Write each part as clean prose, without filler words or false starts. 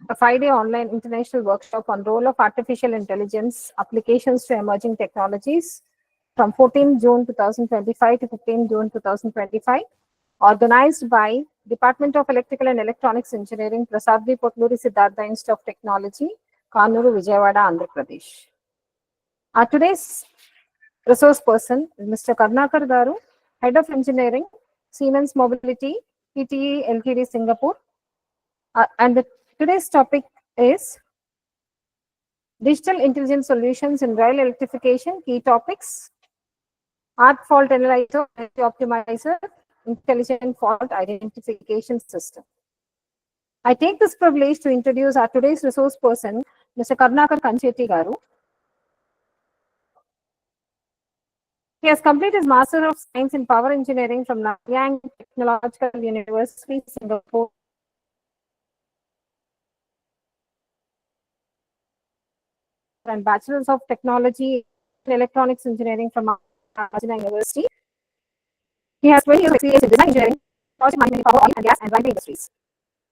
a 5-day online international workshop on role of artificial intelligence applications to emerging technologies from 14 June 2025 to 15 June 2025, organized by Department of Electrical and Electronics Engineering, Prasadvi Potluri Siddhartha Institute of Technology, Kannuru, Vijayawada, Andhra Pradesh. Our today's resource person is Mr. Karnakar Garu, Head of Engineering, Siemens Mobility, PTE Ltd, Singapore. Today's topic is Digital Intelligence Solutions in Rail Electrification, Key Topics, ARC Fault Analyzer, Energy Optimizer, Intelligent Fault Identification System. I take this privilege to introduce our today's resource person, Mr. Karnakar Kancheti Garu. He has completed his Master of Science in Power Engineering from Nanyang Technological University, Singapore. And Bachelor's of Technology in Electronics Engineering from National University. He has 20 years of experience in design engineering, project management, power, oil and gas, and railway industries.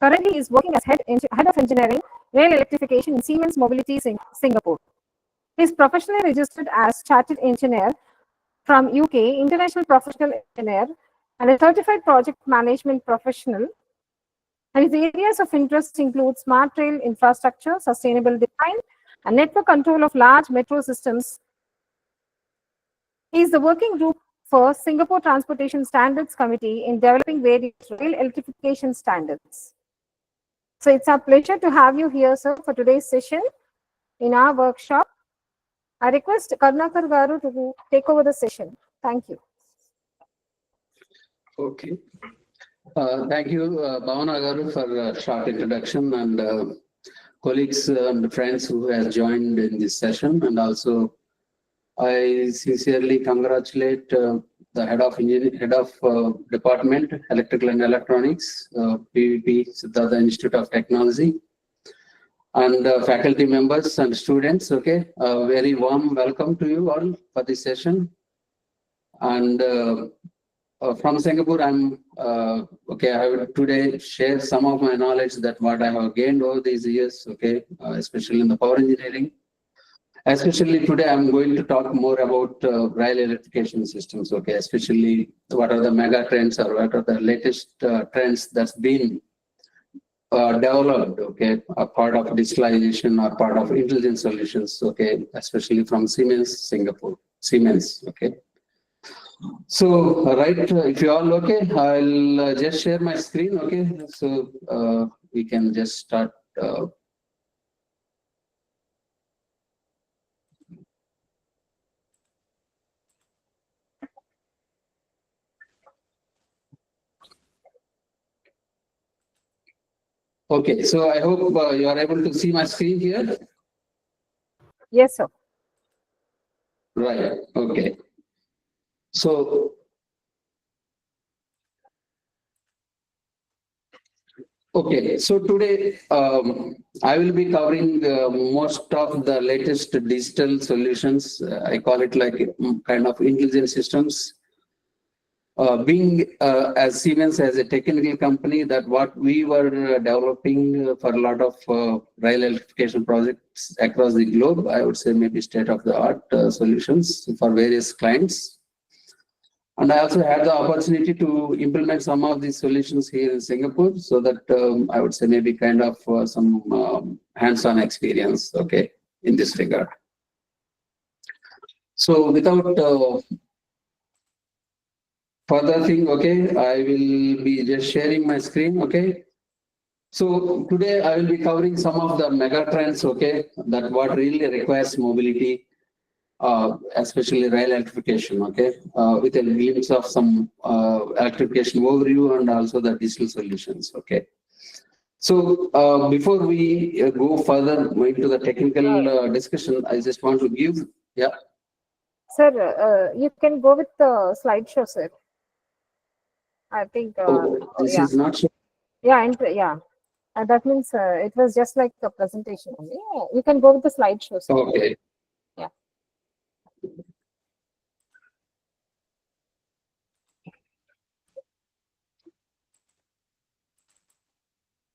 Currently, he is working as head of engineering, rail electrification in Siemens Mobility, Singapore. He is professionally registered as Chartered Engineer from UK, International Professional Engineer, and a Certified Project Management Professional. And his areas of interest include smart rail infrastructure, sustainable design, and network control of large metro systems. He is the working group for Singapore Transportation Standards Committee in developing various rail electrification standards. So it's our pleasure to have you here, sir, for today's session in our workshop. I request Karnakar Garu to take over the session. Thank you. Okay. Thank you, Bhavana Garu, for a short introduction, and colleagues and friends who have joined in this session. And also, I sincerely congratulate the head of department, Electrical and Electronics, P.V.P. Siddhartha Institute of Technology, and faculty members and students. Okay, a very warm welcome to you all for this session. And from Singapore, I'm okay. I will today share some of my knowledge that what I have gained over these years. Okay, especially in the power engineering. Especially today, I'm going to talk more about rail electrification systems. Okay, especially what are the mega trends or what are the latest trends that's been developed. Okay, a part of digitalization or part of intelligent solutions. Okay, especially from Siemens, Singapore. Siemens. Okay. So, right, if you all okay, I'll just share my screen. Okay, so we can just start. Okay, so I hope you are able to see my screen here. Yes, sir. Right. Okay. So, okay. So today I will be covering most of the latest digital solutions. I call it like kind of intelligent systems. Being as Siemens as a technical company, that what we were developing for a lot of rail electrification projects across the globe, I would say maybe state-of-the-art solutions for various clients. And I also had the opportunity to implement some of these solutions here in Singapore, so that I would say maybe kind of some hands-on experience, okay, in this regard. So without further thing, okay, I will be just sharing my screen, okay. So today I will be covering some of the mega trends, okay, that what really requires mobility, especially rail electrification, okay, with a glimpse of some electrification overview and also the digital solutions, okay. So before we go further into the technical discussion, I just want to give, yeah. Sir, you can go with the slideshow, sir. I think. This yeah. is not sure. Yeah, yeah. That means it was just like a presentation only. Yeah, you can go with the slideshow, sir. Okay. Yeah.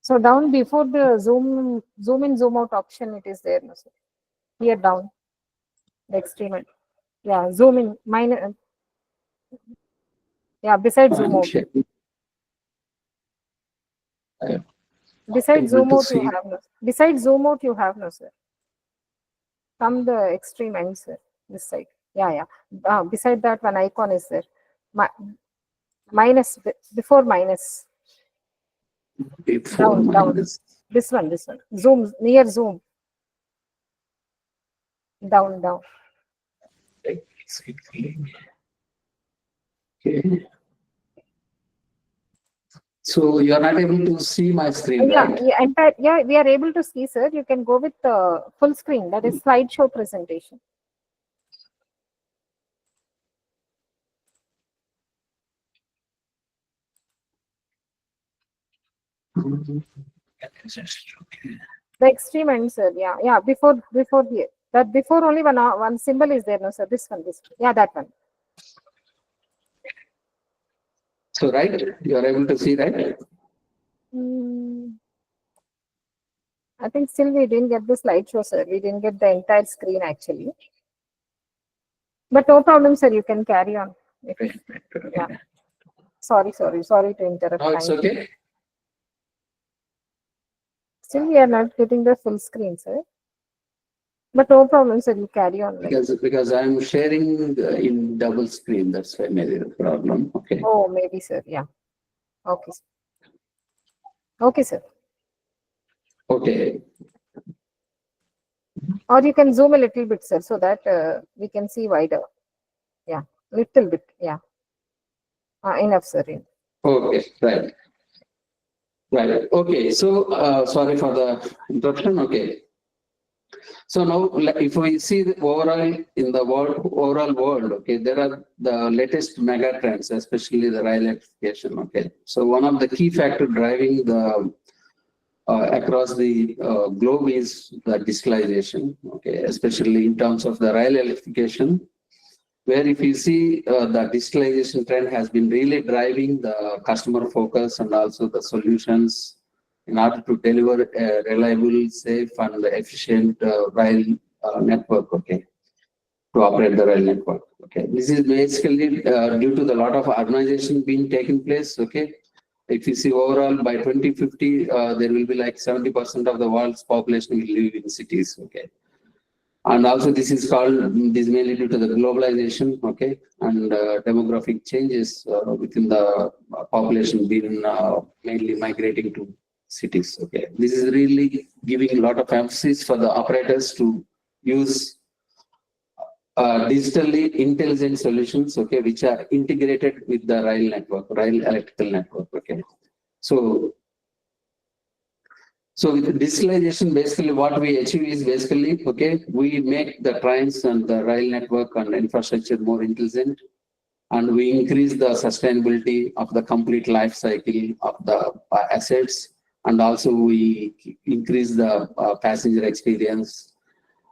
So So down before the zoom in, zoom out option, it is there, no, sir. Here down, the extreme end. Yeah, zoom in, minus. Yeah, beside zoom I'm out. sharing. Beside Able zoom to out, you see. have no. Beside zoom out, you have no, sir. From the extreme end, sir. This side. Yeah, yeah. Beside that, one icon is there. Minus, before minus. Before Down, down. minus. This one, this one. Zoom, near zoom. Down, down. Okay. So you are not able to see my screen, Yeah, right? yeah, entire, yeah, we are able to see, sir. You can go with full screen, that is slideshow presentation. The extreme end, sir. Yeah, yeah. Before the that before only one symbol is there, no, sir. This one, this one. Yeah, that one. So right, you are able to see, right? Hmm. I think still we didn't get the slideshow, sir. We didn't get the entire screen actually. But no problem, sir. You can carry on. Yeah. Sorry to interrupt. No, it's Thank you. okay. Still, we are not getting the full screen, sir. But no problem, sir. You carry on. Like. Because I'm sharing in double screen. That's why maybe the problem. Okay. Oh, maybe, sir. Yeah. Okay. Sir. Okay, sir. Okay. Or you can zoom a little bit, sir, so that we can see wider. Yeah, little bit. Yeah. Enough, sir. Okay. Right. Right. Okay. So sorry for the interruption. Okay. So now, if we see the overall in the overall world, okay, there are the latest mega trends, especially the rail electrification. Okay. So one of the key factor driving the across the globe is the digitalization. Okay, especially in terms of the rail electrification, where if you see the digitalization trend has been really driving the customer focus and also the solutions in order to deliver a reliable, safe, and efficient rail network. Okay, to operate the rail network. Okay, this is basically due to the lot of urbanization being taking place. Okay, if you see overall by 2050, there will be like 70% of the world's population will live in cities. Okay, and also this is called, this mainly due to the globalization, okay, and demographic changes within the population being mainly migrating to cities. Okay, this is really giving a lot of emphasis for the operators to use digitally intelligent solutions, okay, which are integrated with the rail network, rail electrical network. Okay, so so with digitalization, basically what we achieve is basically, okay, we make the trains and the rail network and infrastructure more intelligent, and we increase the sustainability of the complete life cycle of the assets, and also we increase the passenger experience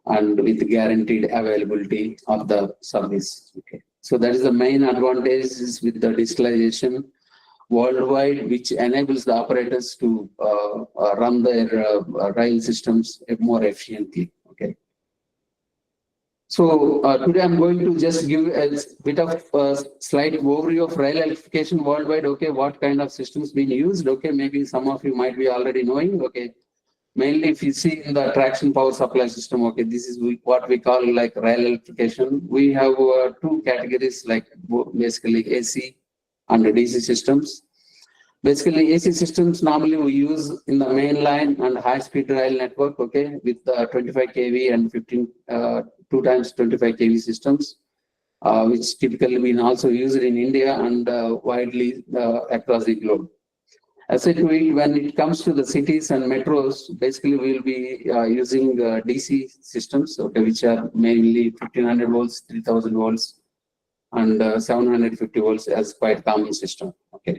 and with guaranteed availability of the service. Okay, so that is the main advantage is with the digitalization worldwide, which enables the operators to run their rail systems more efficiently. Okay. So today I'm going to just give a bit of slight overview of rail electrification worldwide. Okay, what kind of systems being used? Okay, maybe some of you might be already knowing. Okay, mainly if you see in the traction power supply system. Okay, this is what we call like rail electrification. We have two categories, like basically AC and DC systems. Basically, AC systems normally we use in the main line and high-speed rail network, okay, with 25 kV and 2 times 25 kV systems, which typically been also used in India and widely across the globe. As it will, when it comes to the cities and metros, basically we'll be using DC systems, okay, which are mainly 1500 volts, 3000 volts, and 750 volts as quite common system, okay.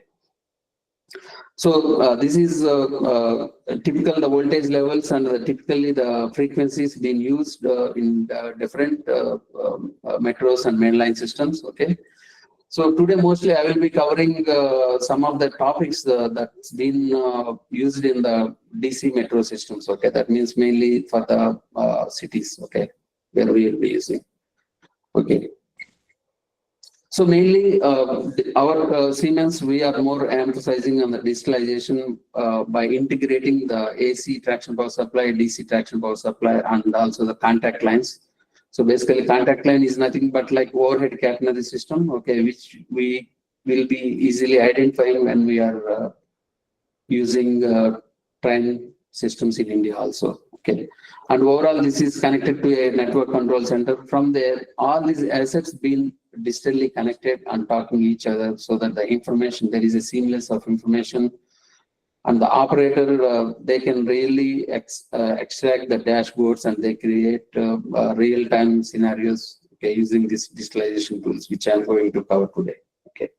So this is typical the voltage levels and typically the frequencies being used in different metros and mainline systems. Okay, So today mostly I will be covering some of the topics that's been used in the DC metro systems. Okay, that means mainly for the cities. Okay, where we will be using. Okay. So mainly our Siemens, we are more emphasizing on the digitalization by integrating the AC traction power supply, DC traction power supply, and also the contact lines. So basically contact line is nothing but like overhead catenary system, okay, which we will be easily identifying when we are using train systems in India also. Okay. And overall, this is connected to a network control center. From there, all these assets being digitally connected and talking each other so that the information, there is a seamless of information. And the operator, they can really extract the dashboards and they create real-time scenarios, okay, using these digitalization tools, which I'm going to cover today. Okay.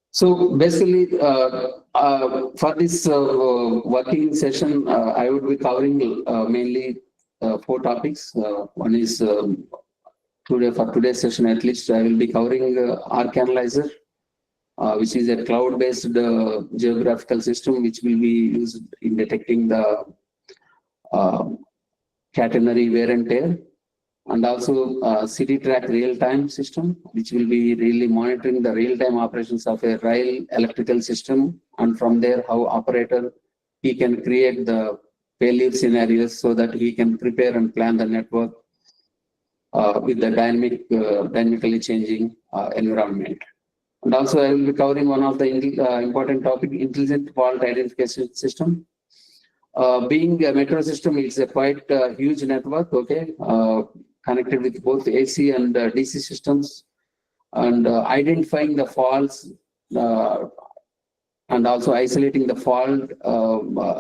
So basically, for this working session, I would be covering mainly 4 topics. One is today, for today's session at least, I will be covering Arc Analyzer, which is a cloud-based geographical system which will be used in detecting the catenary wear and tear. And also city track real-time system, which will be really monitoring the real-time operations of a rail electrical system. And from there, how operator, he can create the failure scenarios so that he can prepare and plan the network with the dynamically changing environment. And also I will be covering one of the important topic, intelligent fault identification system. Being a metro system, it's a quite huge network, okay, connected with both AC and DC systems, and identifying the faults and also isolating the fault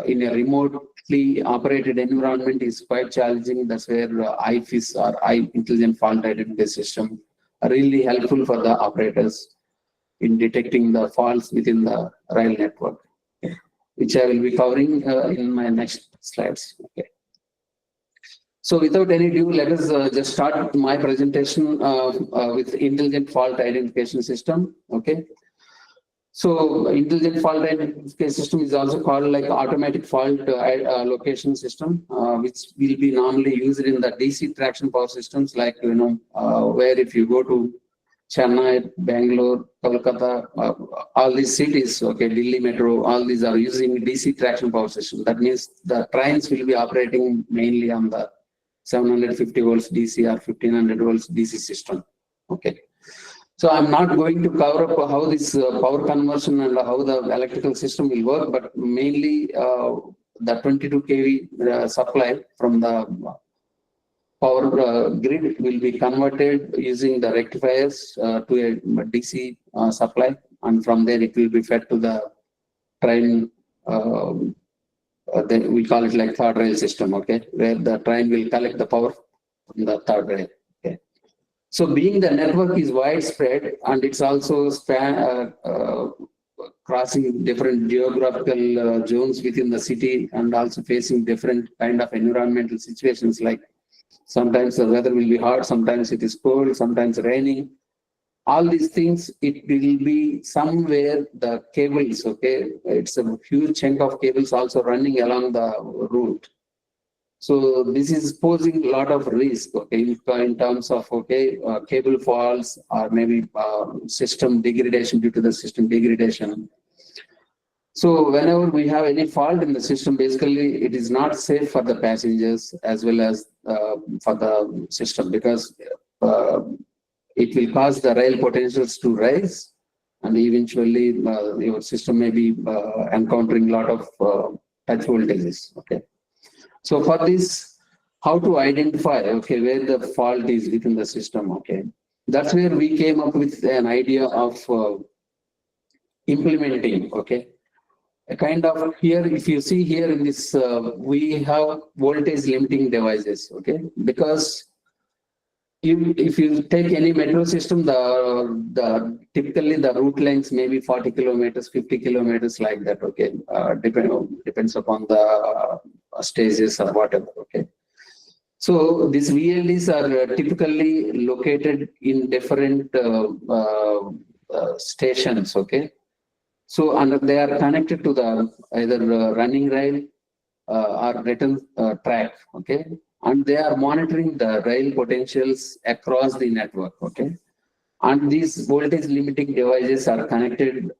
in a remotely operated environment is quite challenging. That's where IFIS or Intelligent Fault Identification System are really helpful for the operators in detecting the faults within the rail network, which I will be covering in my next slides. Okay. So without any ado, let us just start my presentation with Intelligent Fault Identification System. Okay. So Intelligent Fault Identification System is also called like automatic fault location system, which will be normally used in the DC traction power systems, like, you know, where if you go to Chennai, Bangalore, Kolkata, all these cities, okay, Delhi Metro, all these are using DC traction power system. That means the trains will be operating mainly on the 750 volts DC or 1500 volts DC system. Okay. So I'm not going to cover up how this power conversion and how the electrical system will work, but mainly the 22 kV supply from the power grid will be converted using the rectifiers to a DC supply, and from there it will be fed to the train. Then we call it like third rail system, okay, where the train will collect the power from the third rail. Okay. So being the network is widespread and it's also crossing different geographical zones within the city and also facing different kind of environmental situations, like sometimes the weather will be hot, sometimes it is cold, sometimes raining. All these things, it will be somewhere the cables, okay, it's a huge chunk of cables also running along the route. So this is posing a lot of risk, okay, in terms of, okay, cable faults or maybe system degradation due to the system degradation. So whenever we have any fault in the system, basically it is not safe for the passengers as well as for the system, because it will cause the rail potentials to rise, and eventually your system may be encountering a lot of touch voltages. Okay. So for this, how to identify, okay, where the fault is within the system. Okay. That's where we came up with an idea of implementing, okay, a kind of, here, if you see here in this, we have voltage limiting devices, okay, because if you take any metro system, typically the route lengths may be 40 kilometers, 50 kilometers, like that, okay, depends upon the stages or whatever, okay. So these VLDs are typically located in different stations, okay? So and they are connected to the either running rail or return track, okay? And they are monitoring the rail potentials across the network, okay? And these voltage limiting devices are connected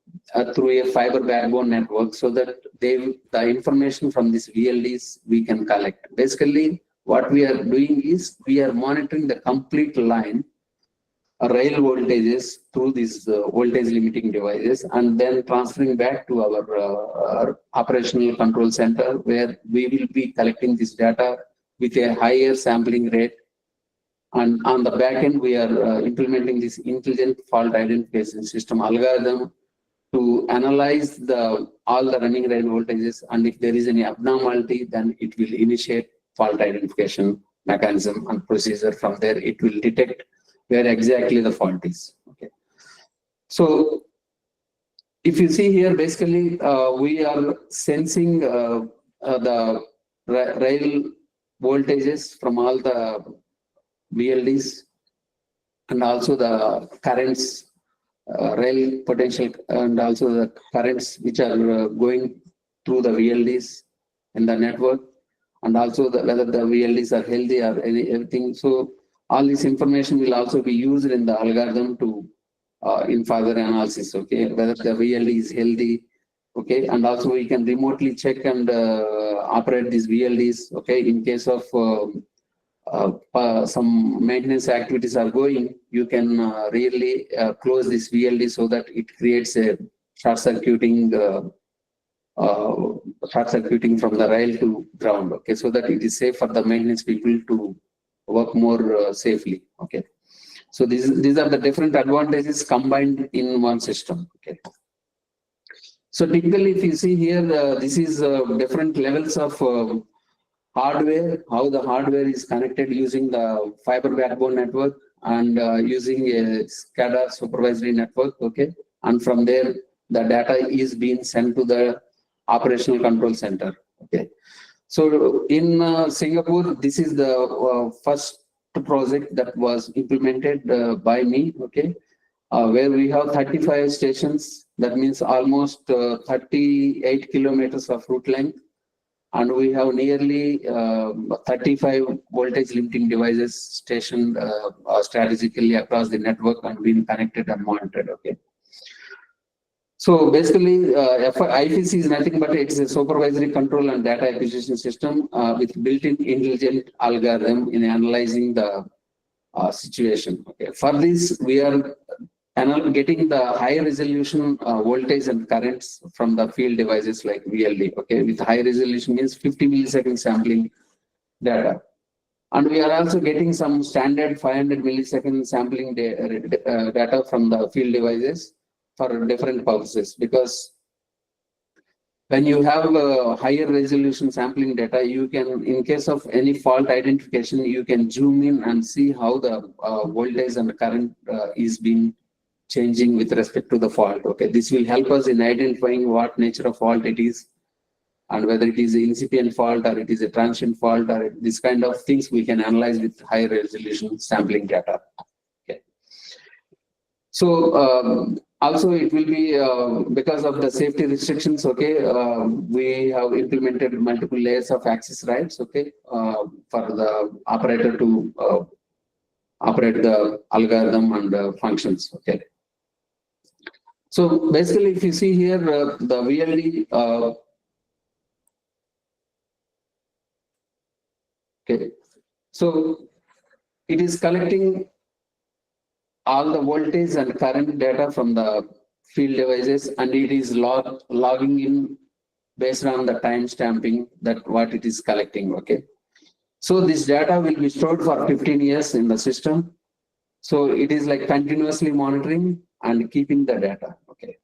through a fiber backbone network so that the information from these VLDs we can collect. Basically, what we are doing is we are monitoring the complete line rail voltages through these voltage limiting devices and then transferring back to our operational control center where we will be collecting this data with a higher sampling rate. And on the back end, we are implementing this intelligent fault identification system algorithm to analyze all the running rail voltages. And if there is any abnormality, then it will initiate fault identification mechanism and procedure. From there, it will detect where exactly the fault is. Okay. So if you see here, basically, we are sensing the rail voltages from all the VLDs and also the currents, rail potential, and also the currents which are going through the VLDs in the network, and also whether the VLDs are healthy or anything. So all this information will also be used in the algorithm to in further analysis, okay, whether the VLD is healthy, okay, and also we can remotely check and operate these VLDs, okay, in case of some maintenance activities are going, you can really close this VLD so that it creates a short circuiting from the rail to ground, okay, so that it is safe for the maintenance people to work more safely, okay. So these are the different advantages combined in one system, okay. So typically, if you see here, this is different levels of hardware, how the hardware is connected using the fiber backbone network and using a SCADA supervisory network, okay. And from there, the data is being sent to the operational control center, okay. So in Singapore, this is the first project that was implemented by me, okay, where we have 35 stations. That means almost 38 kilometers of route length. And we have nearly 35 voltage limiting devices stationed strategically across the network and being connected and monitored, okay. So basically, IFC is nothing but it's a supervisory control and data acquisition system with built-in intelligent algorithm in analyzing the situation. Okay. For this, we are getting the high resolution voltage and currents from the field devices like VLD. Okay, with high resolution means 50 millisecond sampling data. And we are also getting some standard 500 millisecond sampling data from the field devices for different purposes, because when you have higher resolution sampling data, you can, in case of any fault identification, you can zoom in and see how the voltage and current is being changing with respect to the fault. Okay, this will help us in identifying what nature of fault it is and whether it is an incipient fault or it is a transient fault or this kind of things we can analyze with high resolution sampling data. Okay. So also it will be because of the safety restrictions, okay, we have implemented multiple layers of access rights, okay, for the operator to operate the algorithm and functions, okay. So basically, if you see here, the VLD, okay, so it is collecting all the voltage and current data from the field devices, and it is logging in based on the time stamping that what it is collecting, okay. So this data will be stored for 15 years in the system. So it is like continuously monitoring and keeping the data, okay.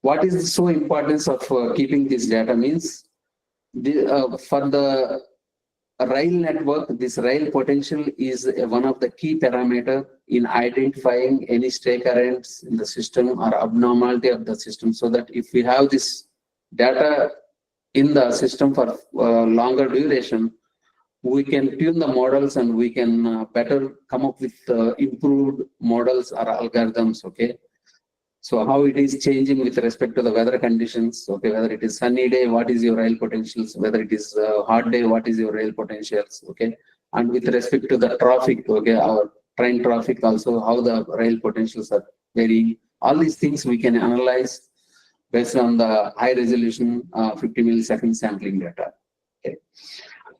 What is so importance of keeping this data means for the rail network, this rail potential is one of the key parameter in identifying any stray currents in the system or abnormality of the system, so that if we have this data in the system for longer duration, we can tune the models and we can better come up with improved models or algorithms. Okay. So how it is changing with respect to the weather conditions. Okay, whether it is sunny day, what is your rail potentials? Whether it is hot day, what is your rail potentials? Okay, and with respect to the traffic, okay, our train traffic also, how the rail potentials are varying. All these things we can analyze based on the high resolution 50 millisecond sampling data. Okay.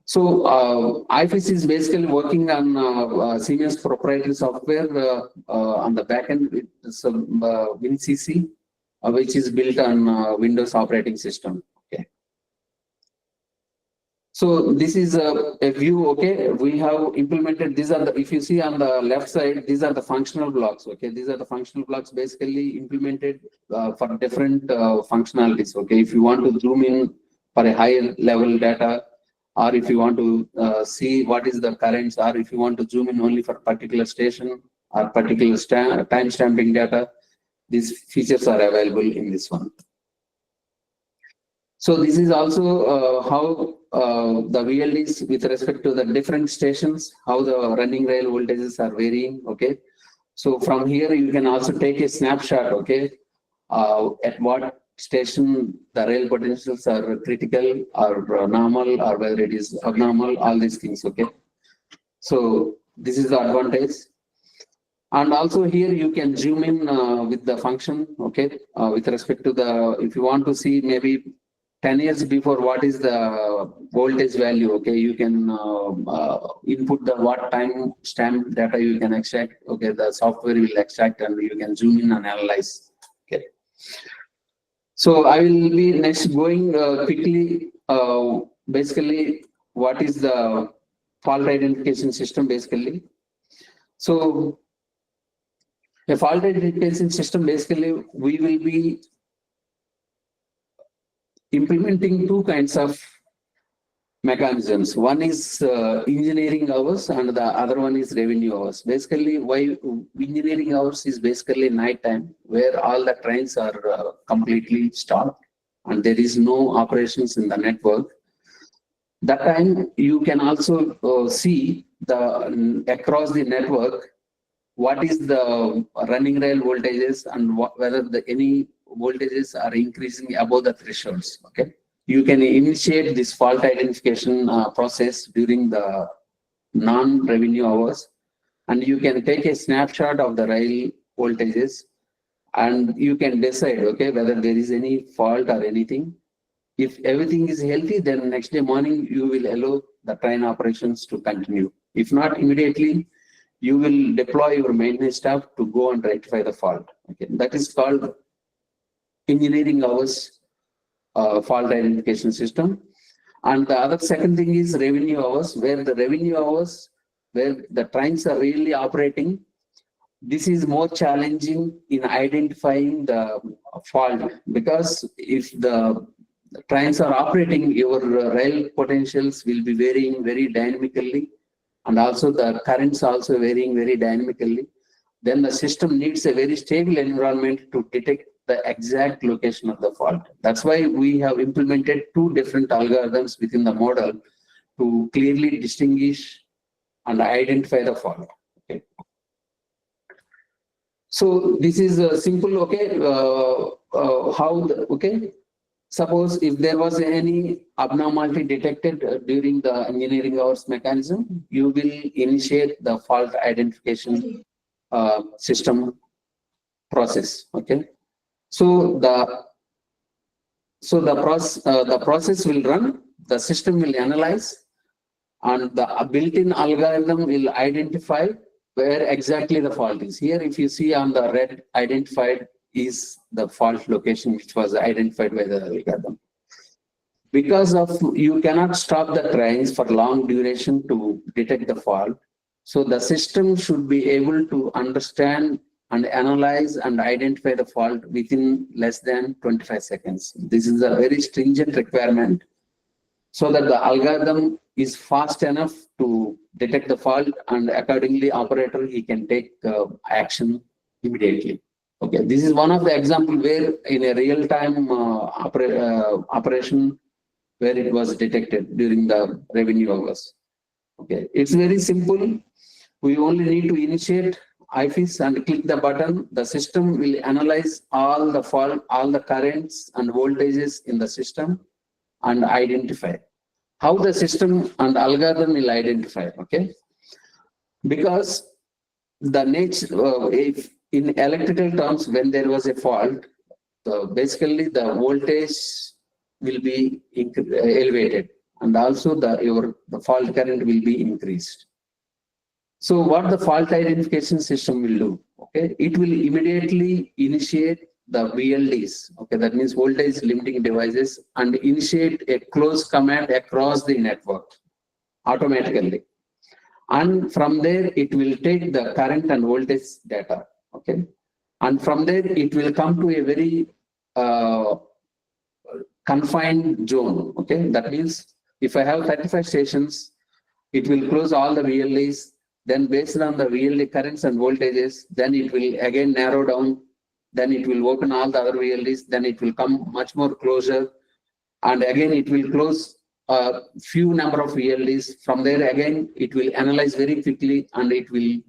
So IFIS is basically working on Siemens proprietary software on the back end with some WinCC, which is built on Windows operating system. Okay. So this is a view. Okay, we have implemented. These are the. If you see on the left side, these are the functional blocks. Okay, these are the functional blocks basically implemented for different functionalities. Okay, if you want to zoom in for a higher level data, or if you want to see what is the currents, or if you want to zoom in only for particular station or particular time stamping data, these features are available in this one. So this is also how the VLDs with respect to the different stations, how the running rail voltages are varying. Okay. So from here you can also take a snapshot. Okay. At what station the rail potentials are critical or normal, or whether it is abnormal, all these things. Okay. So this is the advantage. And also here you can zoom in with the function. Okay. With respect to the, if you want to see maybe 10 years before what is the voltage value, okay, you can input the what time stamp data you can extract. Okay, the software will extract and you can zoom in and analyze. Okay. So I will be next going quickly. Basically, what is the fault identification system basically? So a fault identification system basically we will be implementing two kinds of mechanisms. One is engineering hours and the other one is revenue hours. Basically, why engineering hours is basically night time where all the trains are completely stopped and there is no operations in the network. That time you can also see the across the network what is the running rail voltages and whether any voltages are increasing above the thresholds. Okay, you can initiate this fault identification process during the non-revenue hours, and you can take a snapshot of the rail voltages, and you can decide, okay, whether there is any fault or anything. If everything is healthy, then next day morning you will allow the train operations to continue. If not, immediately you will deploy your maintenance staff to go and rectify the fault. Okay, that is called engineering hours fault identification system. And the other second thing is revenue hours, where the revenue hours, where the trains are really operating. This is more challenging in identifying the fault, because if the trains are operating, your rail potentials will be varying very dynamically, and also the currents also varying very dynamically. Then the system needs a very stable environment to detect the exact location of the fault. That's why we have implemented two different algorithms within the model to clearly distinguish and identify the fault. Okay. So this is simple. Okay, okay. Suppose if there was any abnormality detected during the engineering hours mechanism, you will initiate the fault identification system process. Okay, so the process will run, the system will analyze, and the built-in algorithm will identify where exactly the fault is. Here, if you see on the red identified is the fault location which was identified by the algorithm. Because of you cannot stop the trains for long duration to detect the fault, so the system should be able to understand and analyze and identify the fault within less than 25 seconds. This is a very stringent requirement, so that the algorithm is fast enough to detect the fault, and accordingly operator he can take action immediately. Okay, this is one of the example where in a real-time operation where it was detected during the revenue hours. Okay, it's very simple. We only need to initiate IFIS and click the button. The system will analyze all the fault, all the currents and voltages in the system and identify how the system and algorithm will identify. Okay, because the nature, if in electrical terms, when there was a fault, basically the voltage will be elevated, and also the fault current will be increased. So what the fault identification system will do, okay, it will immediately initiate the VLDs, okay, that means voltage limiting devices, and initiate a close command across the network automatically. And from there, it will take the current and voltage data, okay, and from there, it will come to a very confined zone, okay. That means if I have 35 stations, it will close all the VLEs. Then based on the VLE currents and voltages, then it will again narrow down. Then it will open all the other VLEs. Then it will come much more closer. And again, it will close a few number of VLEs. From there, again, it will analyze very quickly, and it will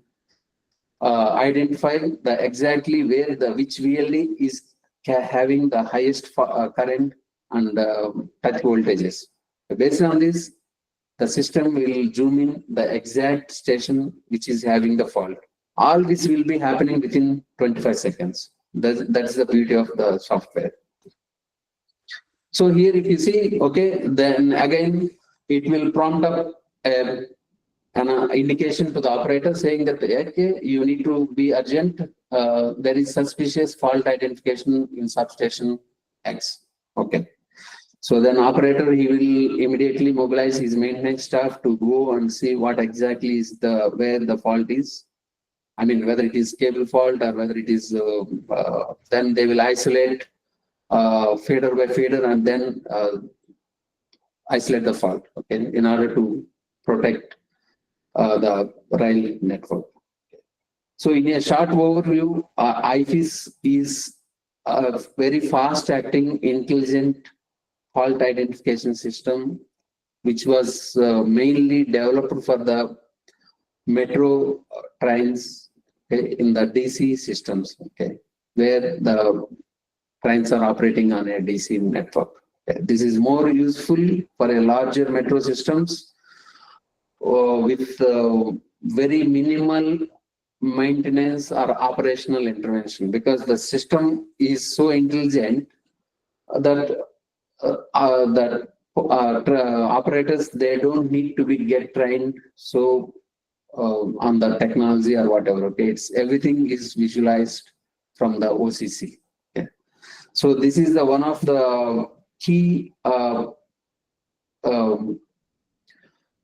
identify the exactly where the which VLE is having the highest current and touch voltages. Based on this, the system will zoom in the exact station which is having the fault. All this will be happening within 25 seconds. That's the beauty of the software. So here, if you see, okay, then again, it will prompt up an indication to the operator saying that, okay, you need to be urgent. There is suspicious fault identification in substation X. Okay. So then operator, he will immediately mobilize his maintenance staff to go and see what exactly is where the fault is. I mean, whether it is cable fault or whether it is, then they will isolate fader by fader and then isolate the fault, okay, in order to protect the rail network. So in a short overview, IFIS is a very fast acting, intelligent fault identification system, which was mainly developed for the metro trains, okay, in the DC systems, okay, where the trains are operating on a DC network. Okay. This is more useful for a larger metro systems with very minimal maintenance or operational intervention, because the system is so intelligent that operators, they don't need to get trained so on the technology or whatever. Okay, it's everything is visualized from the OCC. Okay. So this is the one of the key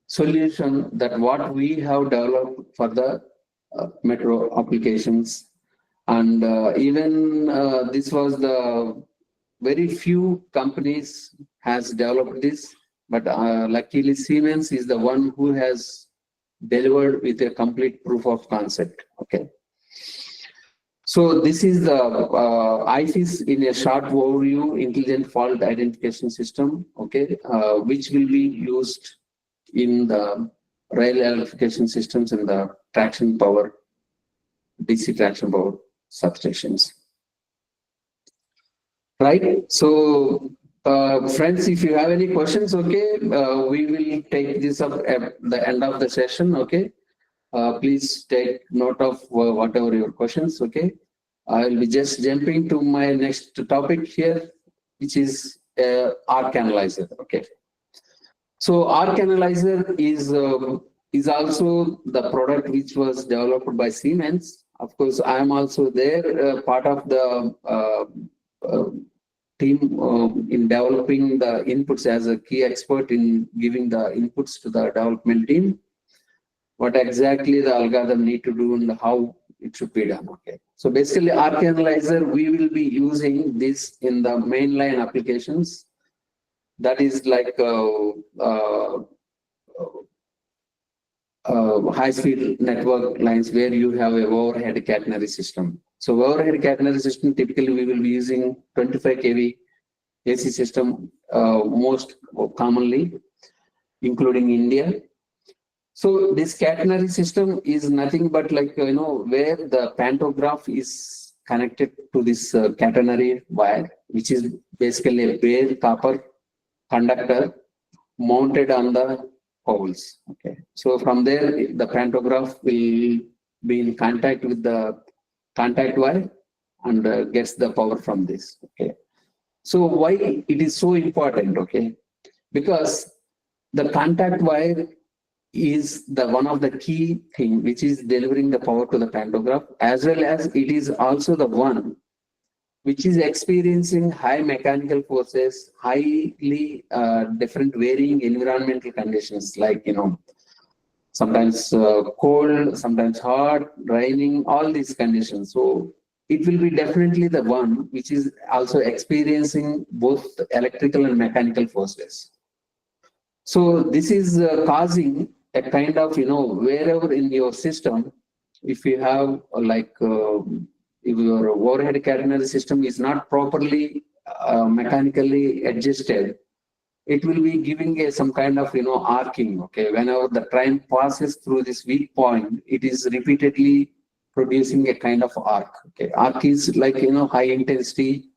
solution that what we have developed for the metro applications, and even this was the very few companies has developed this, but luckily Siemens is the one who has delivered with a complete proof of concept. Okay. So this is the IFIS in a short overview, intelligent fault identification system, okay, which will be used in the rail electrification systems and the traction power, DC traction power substations. Right. So, friends, if you have any questions, okay, we will take this up at the end of the session. Okay. Please take note of whatever your questions. Okay. I will be just jumping to my next topic here, which is arc analyzer. Okay. So arc analyzer is also the product which was developed by Siemens. Of course, I am also there, part of the team in developing the inputs as a key expert in giving the inputs to the development team. What exactly the algorithm need to do and how it should be done. Okay. So basically, arc analyzer, we will be using this in the mainline applications. That is like high-speed network lines where you have a overhead catenary system. So overhead catenary system, typically we will be using 25 kV AC system most commonly, including India. So this catenary system is nothing but like, where the pantograph is connected to this catenary wire, which is basically a bare copper conductor mounted on the poles. Okay. So from there, the pantograph will be in contact with the contact wire and gets the power from this. Okay. So why it is so important? Okay. Because the contact wire is the one of the key thing which is delivering the power to the pantograph, as well as it is also the one which is experiencing high mechanical forces, highly different varying environmental conditions, like, sometimes cold, sometimes hot, raining, all these conditions. So it will be definitely the one which is also experiencing both electrical and mechanical forces. So this is causing a kind of, wherever in your system, if you have if your overhead catenary system is not properly mechanically adjusted, it will be giving some kind of, arcing. Okay, whenever the train passes through this weak point, it is repeatedly producing a kind of arc. Okay, arc is like, high intensity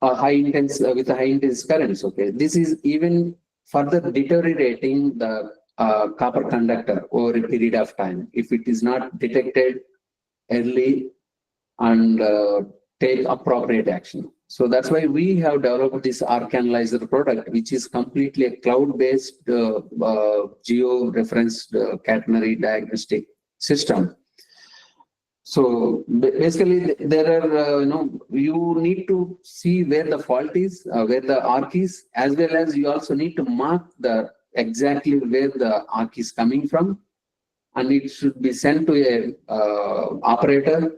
with high intense currents. Okay, this is even further deteriorating the copper conductor over a period of time if it is not detected early and take appropriate action. So that's why we have developed this arc analyzer product, which is completely a cloud-based geo-referenced catenary diagnostic system. So basically, there are, you need to see where the fault is, where the arc is, as well as you also need to mark the exactly where the arc is coming from, and it should be sent to a operator.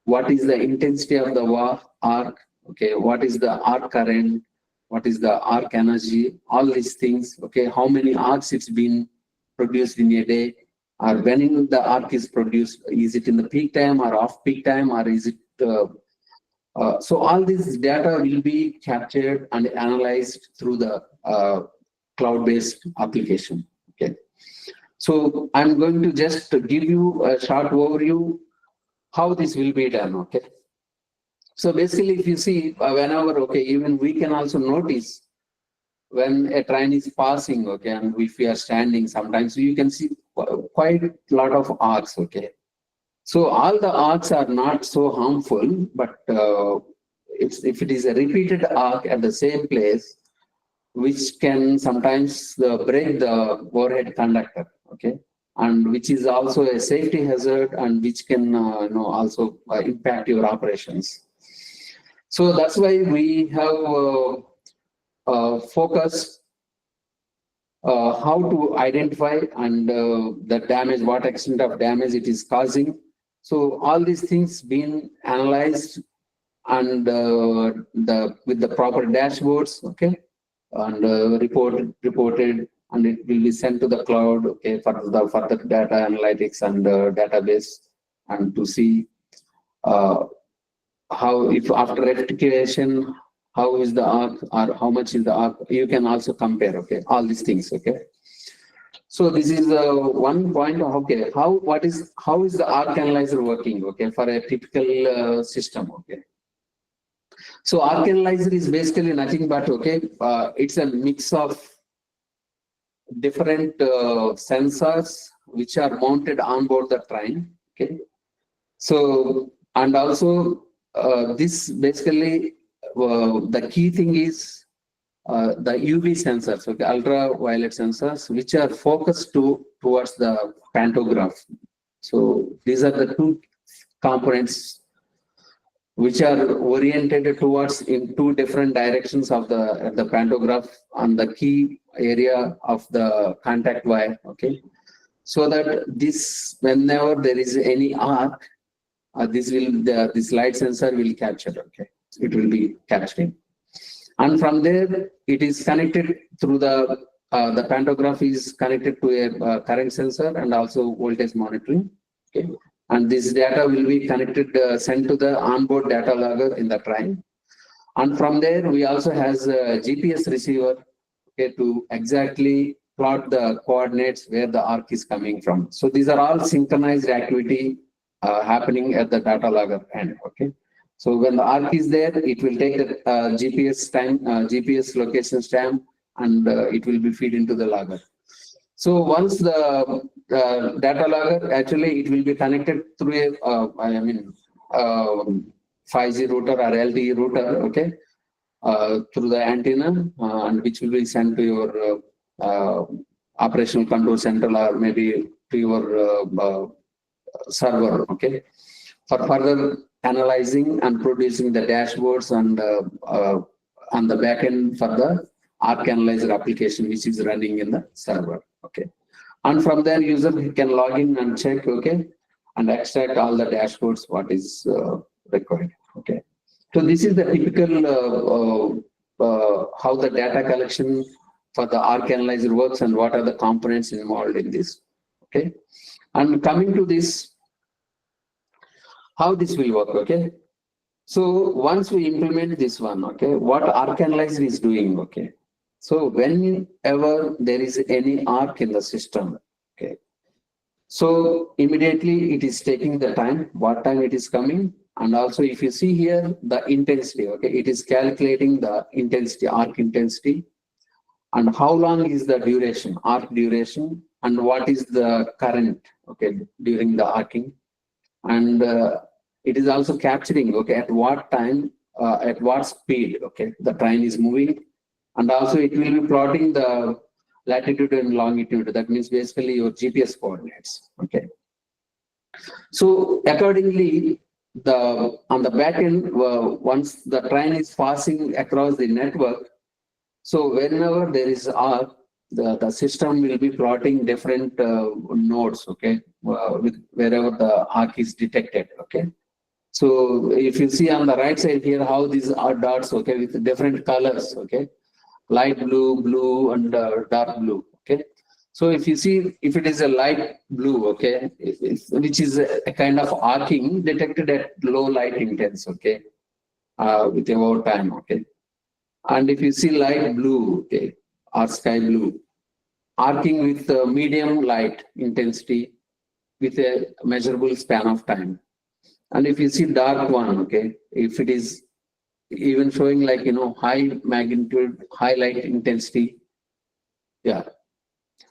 What is the intensity of the arc? Okay, what is the arc current? What is the arc energy? All these things. Okay, how many arcs it's been produced in a day? Or when the arc is produced, is it in the peak time or off peak time, or is it so all this data will be captured and analyzed through the cloud-based application. Okay, so I'm going to just give you a short overview how this will be done. Okay, so basically, if you see, whenever, okay, even we can also notice when a train is passing, okay, and if we are standing, sometimes you can see quite a lot of arcs. Okay, so all the arcs are not so harmful, but if it is a repeated arc at the same place, which can sometimes break the overhead conductor. Okay, and which is also a safety hazard, and which can also impact your operations. So that's why we have focused how to identify and the damage, what extent of damage it is causing. So all these things being analyzed and with the proper dashboards, okay, and reported, and it will be sent to the cloud, okay, for the further data analytics and database, and to see how, if after rectification, how is the arc or how much is the arc, you can also compare. Okay, all these things. Okay, so this is one point. Okay, how is the arc analyzer working? Okay, for a typical system. Okay, so arc analyzer is basically nothing but, okay, it's a mix of different sensors which are mounted on board the train. Okay, so and also this basically the key thing is the UV sensors, okay, ultraviolet sensors, which are focused towards the pantograph. So these are the two components which are oriented towards in two different directions of the pantograph on the key area of the contact wire. Okay, so that this, whenever there is any arc, this light sensor will capture. Okay, it will be capturing, and from there it is connected through the pantograph is connected to a current sensor and also voltage monitoring. Okay, and this data will be connected, sent to the onboard data logger in the train, and from there we also has a GPS receiver, okay, to exactly plot the coordinates where the arc is coming from. So these are all synchronized activity happening at the data logger end. Okay. So when the arc is there, it will take the GPS location stamp, and it will be fed into the logger. So once the data logger, actually it will be connected through a, 5G router or LTE router, okay, through the antenna, and which will be sent to your operational control center, or maybe to your server, okay, for further analyzing and producing the dashboards and on the back end for the Arc Analyzer application, which is running in the server, okay. And from there, user can log in and check, okay, and extract all the dashboards what is required, okay. So this is the typical how the data collection for the Arc Analyzer works and what are the components involved in this, okay. And coming to this, how this will work, okay. So once we implement this one, okay, what Arc Analyzer is doing, okay. So whenever there is any arc in the system, okay, so immediately it is taking the time, what time it is coming, and also if you see here the intensity, okay, it is calculating the intensity, arc intensity, and how long is the duration, arc duration, and what is the current, okay, during the arcing, and it is also capturing, okay, at what time, at what speed, okay, the train is moving, and also it will be plotting the latitude and longitude. That means basically your GPS coordinates, okay. So accordingly, on the back end, once the train is passing across the network, so whenever there is arc, the system will be plotting different nodes, okay, with wherever the arc is detected, okay. So if you see on the right side here how these are dots, okay, with different colors, okay, light blue, blue, and dark blue, okay. So if you see, if it is a light blue, okay, which is a kind of arcing detected at low light intense, okay, with about time, okay. And if you see light blue, okay, or sky blue, arcing with medium light intensity with a measurable span of time. And if you see dark one, okay, if it is even showing like, high magnitude, high light intensity, yeah.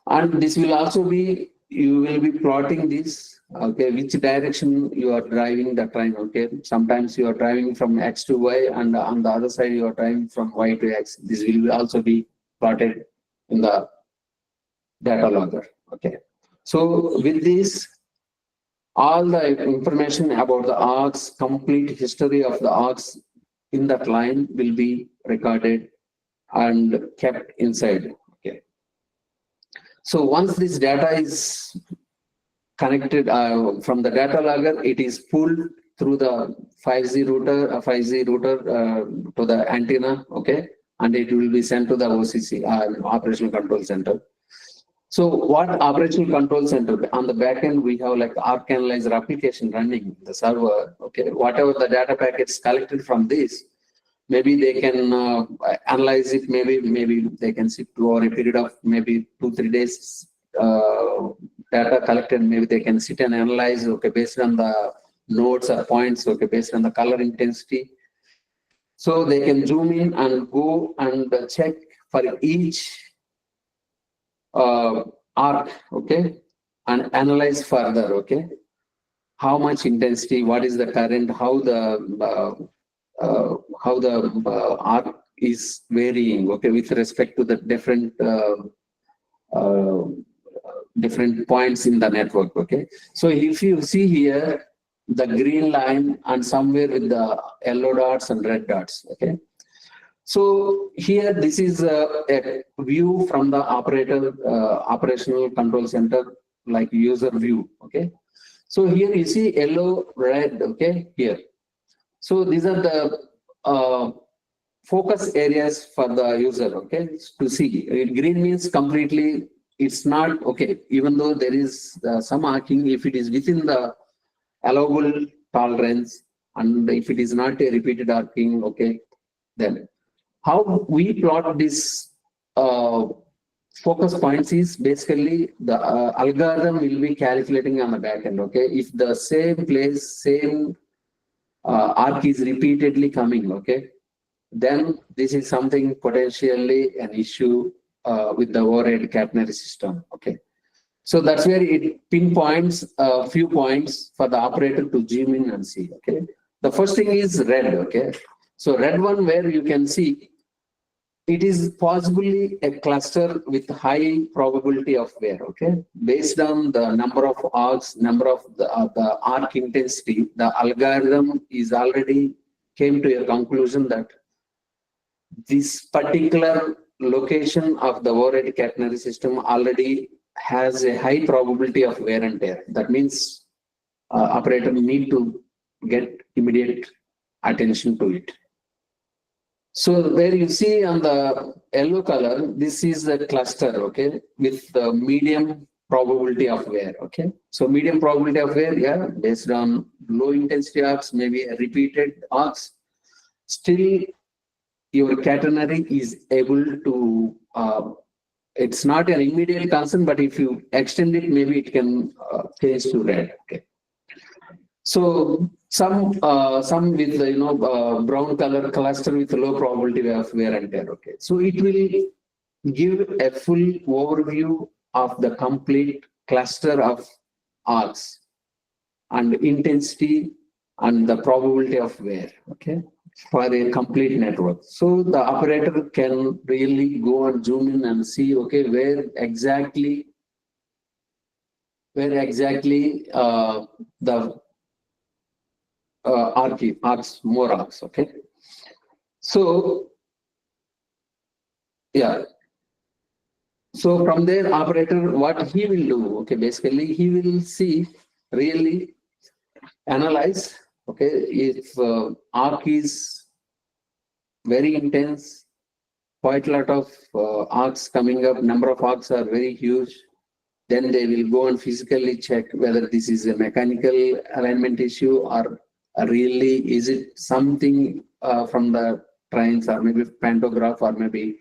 And this will also be, you will be plotting this, okay, which direction you are driving the train, okay. Sometimes you are driving from X to Y, and on the other side you are driving from Y to X. This will also be plotted in the data logger, okay. So with this, all the information about the arcs, complete history of the arcs in that line will be recorded and kept inside, okay. So once this data is connected from the data logger, it is pulled through the 5G router to the antenna, okay, and it will be sent to the OCC, operational control center. So what operational control center, on the back end, we have like Arc Analyzer application running in the server, okay, whatever the data packets collected from this, maybe they can analyze it, maybe they can sit over a period of maybe 2-3 days, data collected, maybe they can sit and analyze, okay, based on the nodes or points, okay, based on the color intensity. So they can zoom in and go and check for each arc, okay, and analyze further, okay, how much intensity, what is the current, how the arc is varying, okay, with respect to the different points in the network, okay. So if you see here the green line and somewhere with the yellow dots and red dots, okay. So here this is a view from the operational control center, like user view, okay. So here you see yellow, red, okay, here. So these are the focus areas for the user, okay, to see. Green means completely, it's not, okay, even though there is some arcing, if it is within the allowable tolerance, and if it is not a repeated arcing, okay, then how we plot this focus points is basically the algorithm will be calculating on the back end. Okay, if the same place, same arc is repeatedly coming, okay, then this is something potentially an issue with the overhead catenary system. Okay, so that's where it pinpoints a few points for the operator to zoom in and see. Okay, the first thing is red. Okay, so red one where you can see it is possibly a cluster with high probability of wear. Okay, based on the number of arcs, number of the arc intensity, the algorithm is already came to a conclusion that this particular location of the overhead catenary system already has a high probability of wear and tear. That means operator need to get immediate attention to it. So where you see on the yellow color, this is the cluster, okay, with the medium probability of wear, okay. So medium probability of wear, yeah, based on low intensity arcs, maybe repeated arcs, still your catenary is able to, it's not an immediate concern, but if you extend it, maybe it can change to red, okay. So some with brown color cluster with low probability of wear and tear. Okay, so it will give a full overview of the complete cluster of arcs and intensity and the probability of wear. Okay, for a complete network. So the operator can really go and zoom in and see, okay, where exactly the arcs, more arcs, okay. So, yeah. So from there, operator, what he will do, okay, basically he will see, really analyze, okay, if arc is very intense, quite a lot of arcs coming up, number of arcs are very huge, then they will go and physically check whether this is a mechanical alignment issue or really is it something from the trains or maybe pantograph or maybe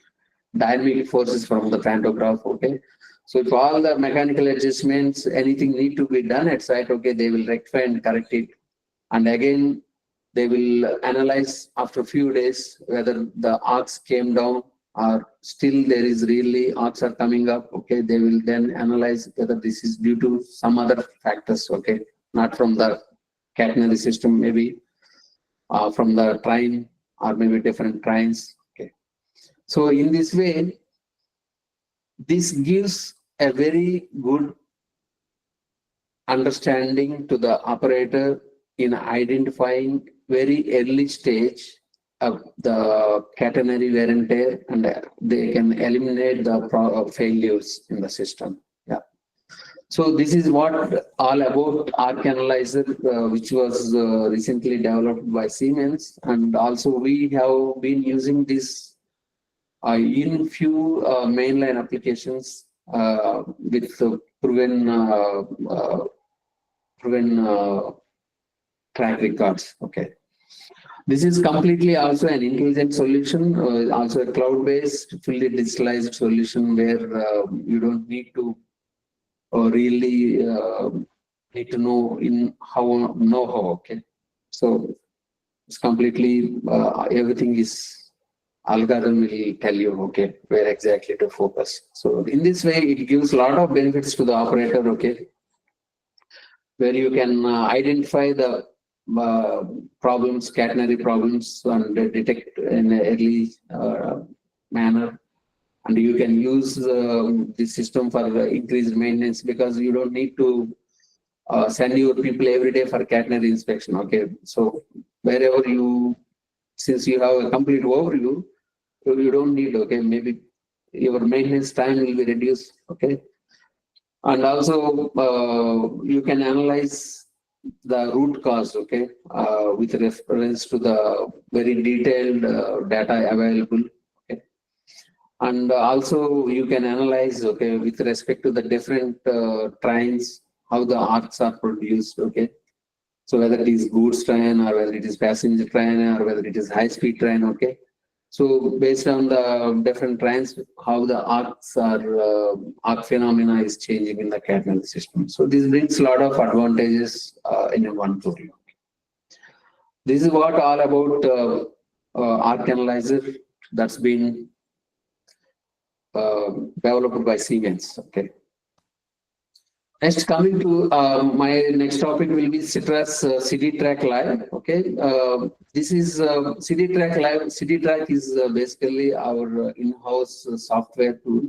dynamic forces from the pantograph. Okay, so if all the mechanical adjustments, anything need to be done at site, okay, they will rectify and correct it, and again they will analyze after a few days whether the arcs came down or still there is really arcs are coming up. Okay, they will then analyze whether this is due to some other factors, okay, not from the catenary system, maybe from the train or maybe different trains. Okay, so in this way, this gives a very good understanding to the operator in identifying very early stage of the catenary wear and tear, and they can eliminate the failures in the system. Yeah. So this is what all about arc analyzer, which was recently developed by Siemens, and also we have been using this in few mainline applications with proven track records. Okay. This is completely also an intelligent solution, also a cloud-based, fully digitalized solution where you don't need to really need to know know-how. Okay, so it's completely everything is algorithm will tell you, okay, where exactly to focus. So in this way, it gives a lot of benefits to the operator. Okay, where you can identify the problems, catenary problems, and detect in an early manner. And you can use the system for increased maintenance because you don't need to send your people every day for catenary inspection. Okay, so wherever you, since you have a complete overview, you don't need, okay, maybe your maintenance time will be reduced. Okay, and also you can analyze the root cause, okay, with reference to the very detailed data available. Okay, and also you can analyze, okay, with respect to the different trains, how the arcs are produced. Okay, so whether it is goods train or whether it is passenger train or whether it is high speed train. Okay, So based on the different trends, how the arcs are arc phenomena is changing in the kernel system. So this brings a lot of advantages in a one tool. This is what all about arc analyzer that's been developed by Siemens. Okay. Next, coming to my next topic will be Citrus CD Track Live. Okay, this is CD Track Live. CD Track is basically our in-house software tool,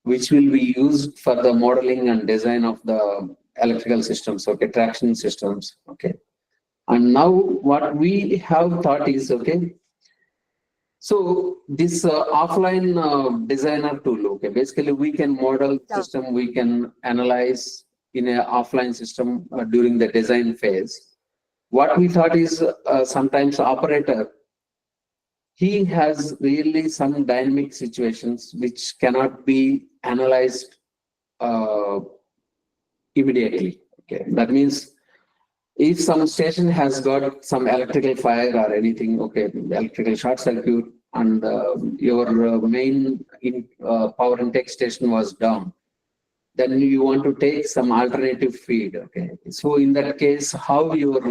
which will be used for the modeling and design of the electrical systems. Okay, traction systems. Okay, and now what we have thought is okay. So this offline designer tool, okay, basically we can model system, we can analyze in a offline system during the design phase. What we thought is sometimes operator, he has really some dynamic situations which cannot be analyzed uh, immediately. Okay, that means if some station has got some electrical fire or anything, okay, electrical short circuit, and your main power intake station was down, then you want to take some alternative feed. Okay, so in that case, how your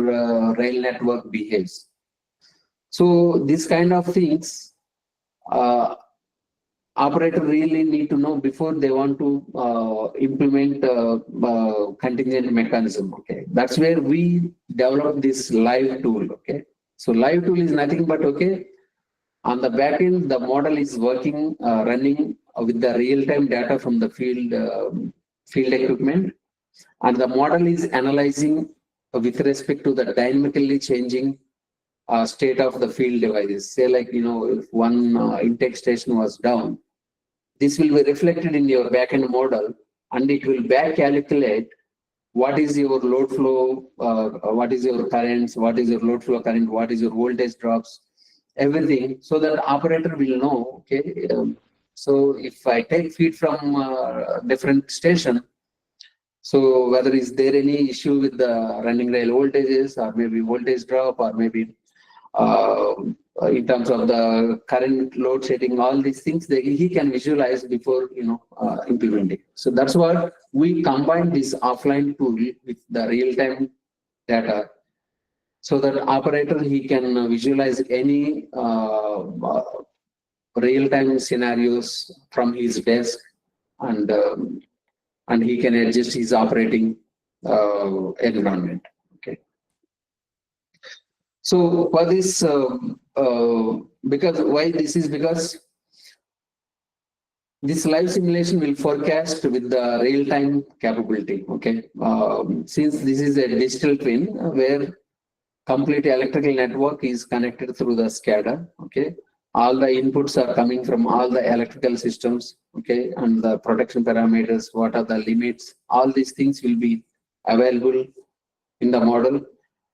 rail network behaves. So this kind of things, uh, operator really need to know before they want to implement contingent mechanism. Okay, that's where we develop this live tool. Okay, so live tool is nothing but okay, on the back end the model is working running with the real-time data from the field equipment, and the model is analyzing with respect to the dynamically changing state of the field devices. Say like if one intake station was down, this will be reflected in your backend model, and it will back calculate what is your load flow, what is your currents, what is your load flow current, what is your voltage drops, everything, so that operator will know. Okay, so if I take feed from different station, so whether is there any issue with the running rail voltages, or maybe voltage drop, or maybe uh, in terms of the current load setting, all these things he can visualize before implementing. So that's what we combine this offline tool with the real-time data, so that operator he can visualize any real-time scenarios from his desk, and and he can adjust his operating environment. Okay. So for this, because why this is because this live simulation will forecast with the real-time capability. Okay, since this is a digital twin where complete electrical network is connected through the SCADA. Okay, all the inputs are coming from all the electrical systems. Okay, and the protection parameters, what are the limits, all these things will be available in the model.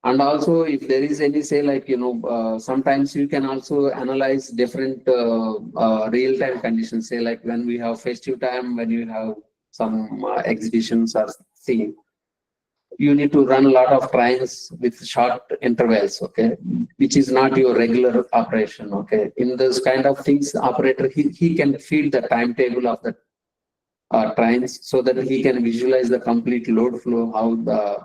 And also if there is any, say like sometimes you can also analyze different real-time conditions, say like when we have festive time, when you have some exhibitions or thing, you need to run a lot of trains with short intervals, okay, which is not your regular operation. Okay, in those kind of things, operator he can feed the timetable of the trains, so that he can visualize the complete load flow, how the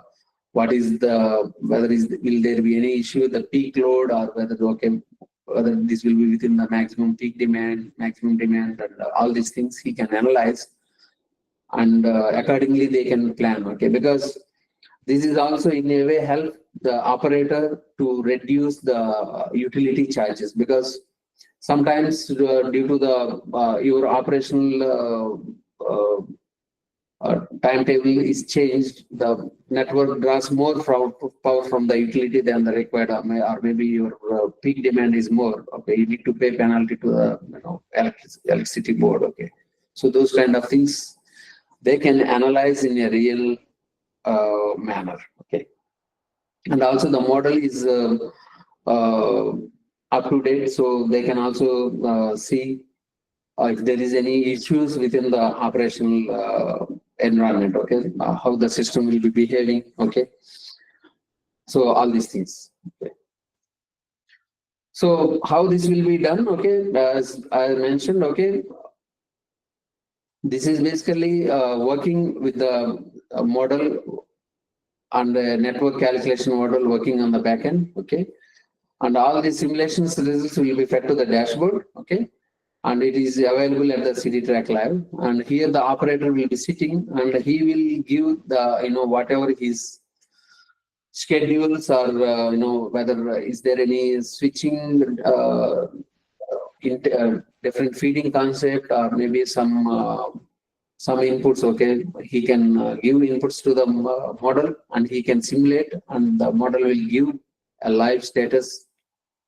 what is the whether is will there be any issue with the peak load, or whether this will be within the maximum peak demand, maximum demand, and all these things he can analyze, and accordingly they can plan. Okay, because this is also in a way help the operator to reduce the utility charges, because sometimes due to the your operational timetable is changed, the network draws more power from the utility than the required, or maybe your peak demand is more. Okay, you need to pay penalty to the electricity board. Okay, so those kind of things they can analyze in a real manner. Okay, and also the model is up to date, so they can also see if there is any issues within the operational environment. Okay, how the system will be behaving. Okay, so all these things. Okay. So how this will be done? Okay, as I mentioned, okay, this is basically working with the model and the network calculation model working on the back end. Okay, and all the simulations results will be fed to the dashboard. Okay, and it is available at the CD Track Lab. And here the operator will be sitting and he will give the whatever his schedules or whether is there any switching different feeding concept or maybe some inputs. Okay, he can give inputs to the model and he can simulate, and the model will give a live status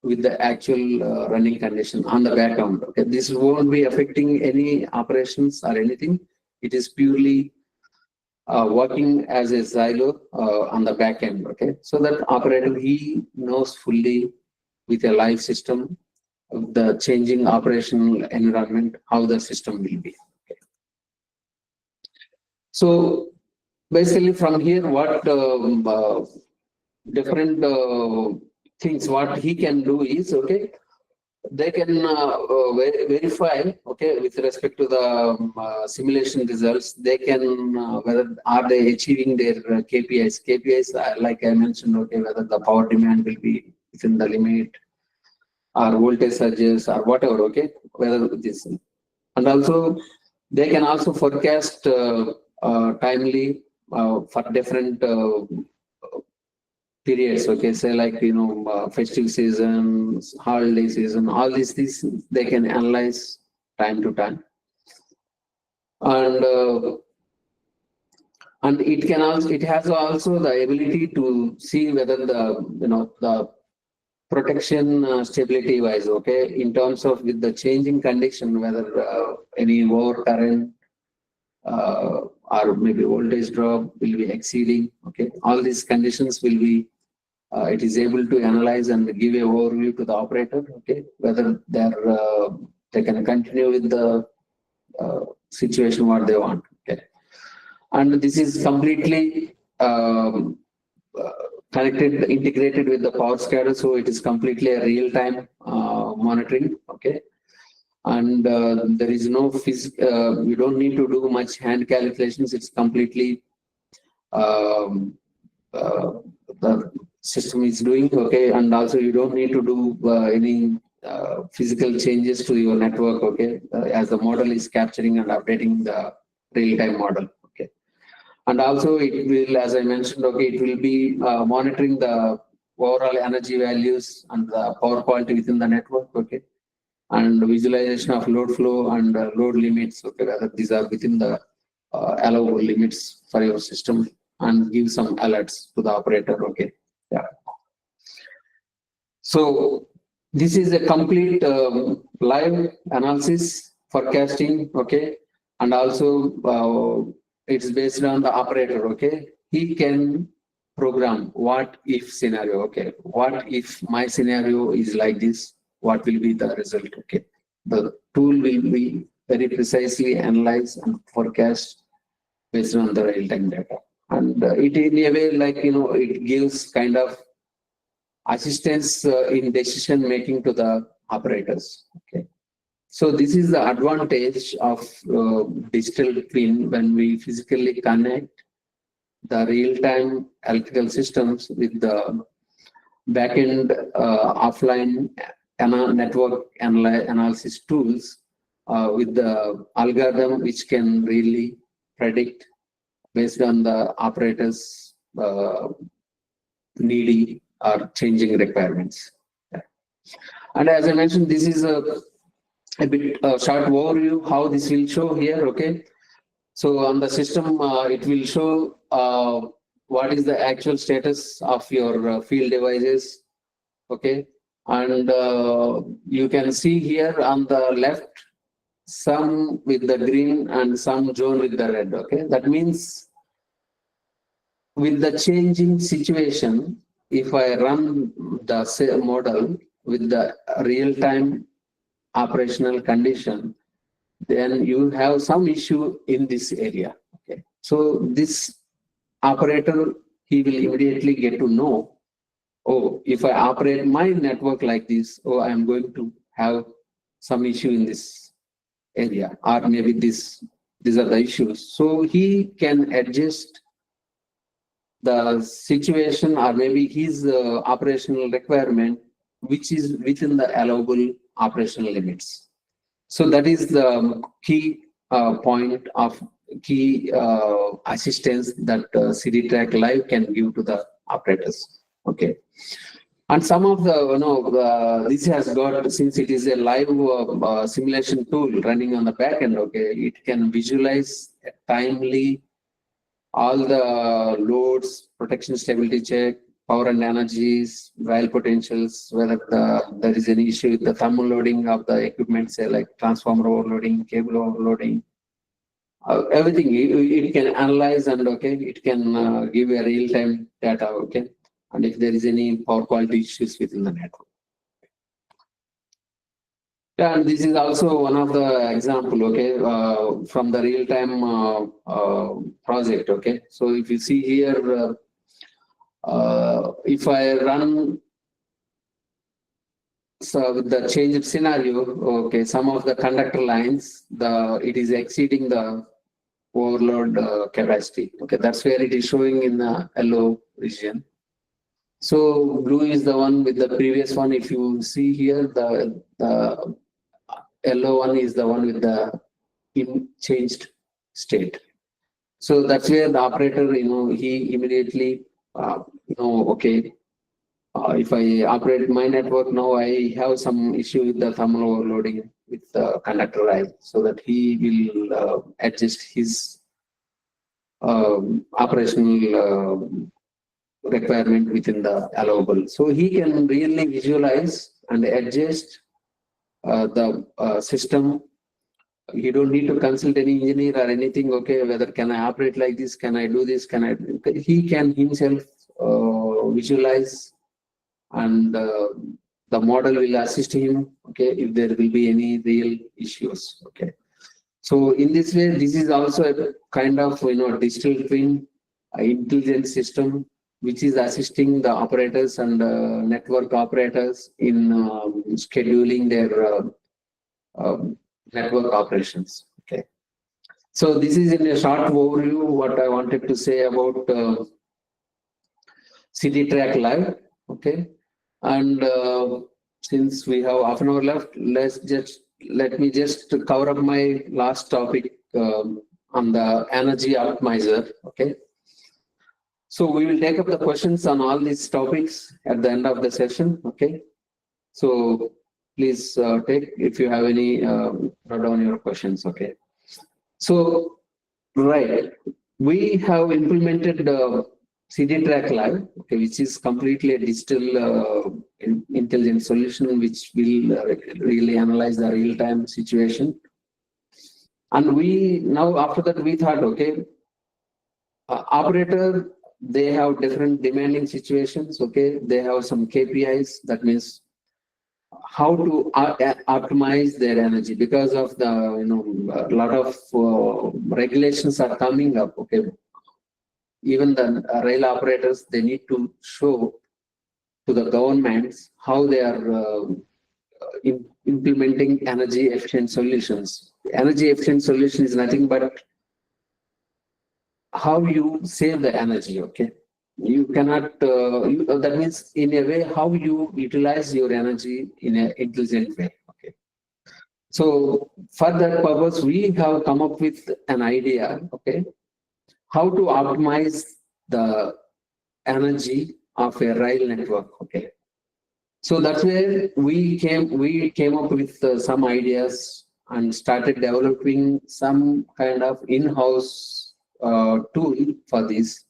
with the actual running condition on the background. Okay, this won't be affecting any operations or anything. It is purely working as a silo on the back end. Okay, so that operator he knows fully with a live system of the changing operational environment how the system will be. Okay. So basically from here, what different things what he can do is, okay, they can verify, okay, with respect to the simulation results. They can whether are they achieving their KPIs. KPIs, like I mentioned, okay, whether the power demand will be within the limit or voltage surges or whatever. Okay, whether this, and also they can also forecast timely for different periods. Okay, say like festive season, holiday season, all these things they can analyze time to time, and it has also the ability to see whether the protection stability wise, okay, in terms of with the changing condition, whether any over current or maybe voltage drop will be exceeding. Okay, all these conditions will be it is able to analyze and give a overview to the operator. Okay, whether they can continue with the situation what they want. Okay, and this is completely integrated with the power scatter, so it is completely a real time monitoring. Okay, and there is no you don't need to do much hand calculations. It's completely the system is doing. Okay, and also you don't need to do any physical changes to your network. Okay, as the model is capturing and updating the real-time model. Okay, and also it will, as I mentioned, okay, it will be monitoring the overall energy values and the power quality within the network. Okay, and visualization of load flow and load limits. Okay, whether these are within the allowable limits for your system, and give some alerts to the operator. Okay, yeah. So this is a complete live analysis forecasting. Okay, and also it's based on the operator. Okay, he can program what if scenario. Okay, what if my scenario is like this? What will be the result? Okay, the tool will be very precisely analyze and forecast based on the real-time data, and it in a way like it gives kind of assistance in decision making to the operators. Okay, so this is the advantage of digital twin when we physically connect the real-time electrical systems with the back-end offline network analysis tools with the algorithm which can really predict based on the operators needy or changing requirements. Yeah. And as I mentioned, this is a bit short overview how this will show here. Okay, so on the system it will show what is the actual status of your field devices. Okay, and you can see here on the left some with the green and some zone with the red. Okay, that means with the changing situation, if I run the model with the real-time operational condition, then you have some issue in this area. Okay, so this operator he will immediately get to know. oh, if I operate my network like this, oh, I'm going to have some issue in this area, or maybe these are the issues. So he can adjust the situation or maybe his operational requirement, which is within the allowable operational limits. So that is the key point of key assistance that CD-Track Live can give to the operators. Okay. And some of the, this has got, since it is a live simulation tool running on the back end, okay, it can visualize timely all the loads, protection stability check, power and energies, vial potentials, whether there is any issue with the thermal loading of the equipment, say like transformer overloading, cable overloading, everything. It can analyze and okay, it can give a real-time data, okay, and if there is any power quality issues within the network. Yeah, and this is also one of the example, okay, from the real-time project, okay. So if you see here, if I run, so with the changed scenario, okay, some of the conductor lines, it is exceeding the overload capacity. Okay, that's where it is showing in the yellow region. So blue is the one with the previous one. If you see here, the yellow one is the one with the changed state. So that's where the operator, he immediately, okay, if I operate my network now, I have some issue with the thermal overloading with the conductor I, so that he will adjust his operational requirement within the allowable. So he can really visualize and adjust the system. You don't need to consult any engineer or anything. Okay, whether can I operate like this? Can I do this? Can I? He can himself visualize, and the model will assist him. Okay, if there will be any real issues. Okay, so in this way, this is also a kind of digital twin intelligent system which is assisting the operators and network operators in scheduling their network operations. Okay, so this is in a short overview what I wanted to say about CD-Track Live. Okay, and since we have half an hour left, let me just cover up my last topic on the energy optimizer. Okay, so we will take up the questions on all these topics at the end of the session. Okay, so please take if you have any write down your questions. Okay, so right, we have implemented CD-Track Live, okay, which is completely a digital intelligent solution which will really analyze the real-time situation. And we now after that we thought, okay, operator, they have different demanding situations. Okay, they have some KPIs. That means how to optimize their energy because of the a lot of regulations are coming up. Okay, even the rail operators, they need to show to the governments how they are implementing energy efficient solutions. Energy efficient solution is nothing but how you save the energy. Okay, you cannot that means in a way how you utilize your energy in an intelligent way. Okay, so for that purpose we have come up with an idea. Okay, how to optimize the energy of a rail network. Okay, so that's where we came up with some ideas and started developing some kind of in-house tool for this,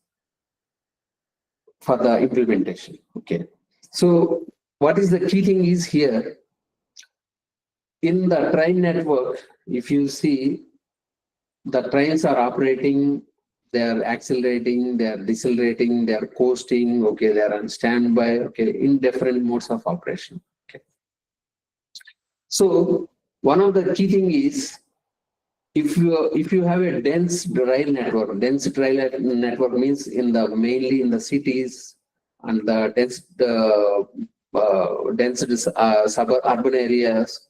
for the implementation. Okay, so what is the key thing is here in the train network, if you see the trains are operating, they are accelerating, they are decelerating, they are coasting, okay, they are on standby, okay, in different modes of operation. Okay, so one of the key thing is if you have a dense rail network means in the mainly in the cities and the dense suburban areas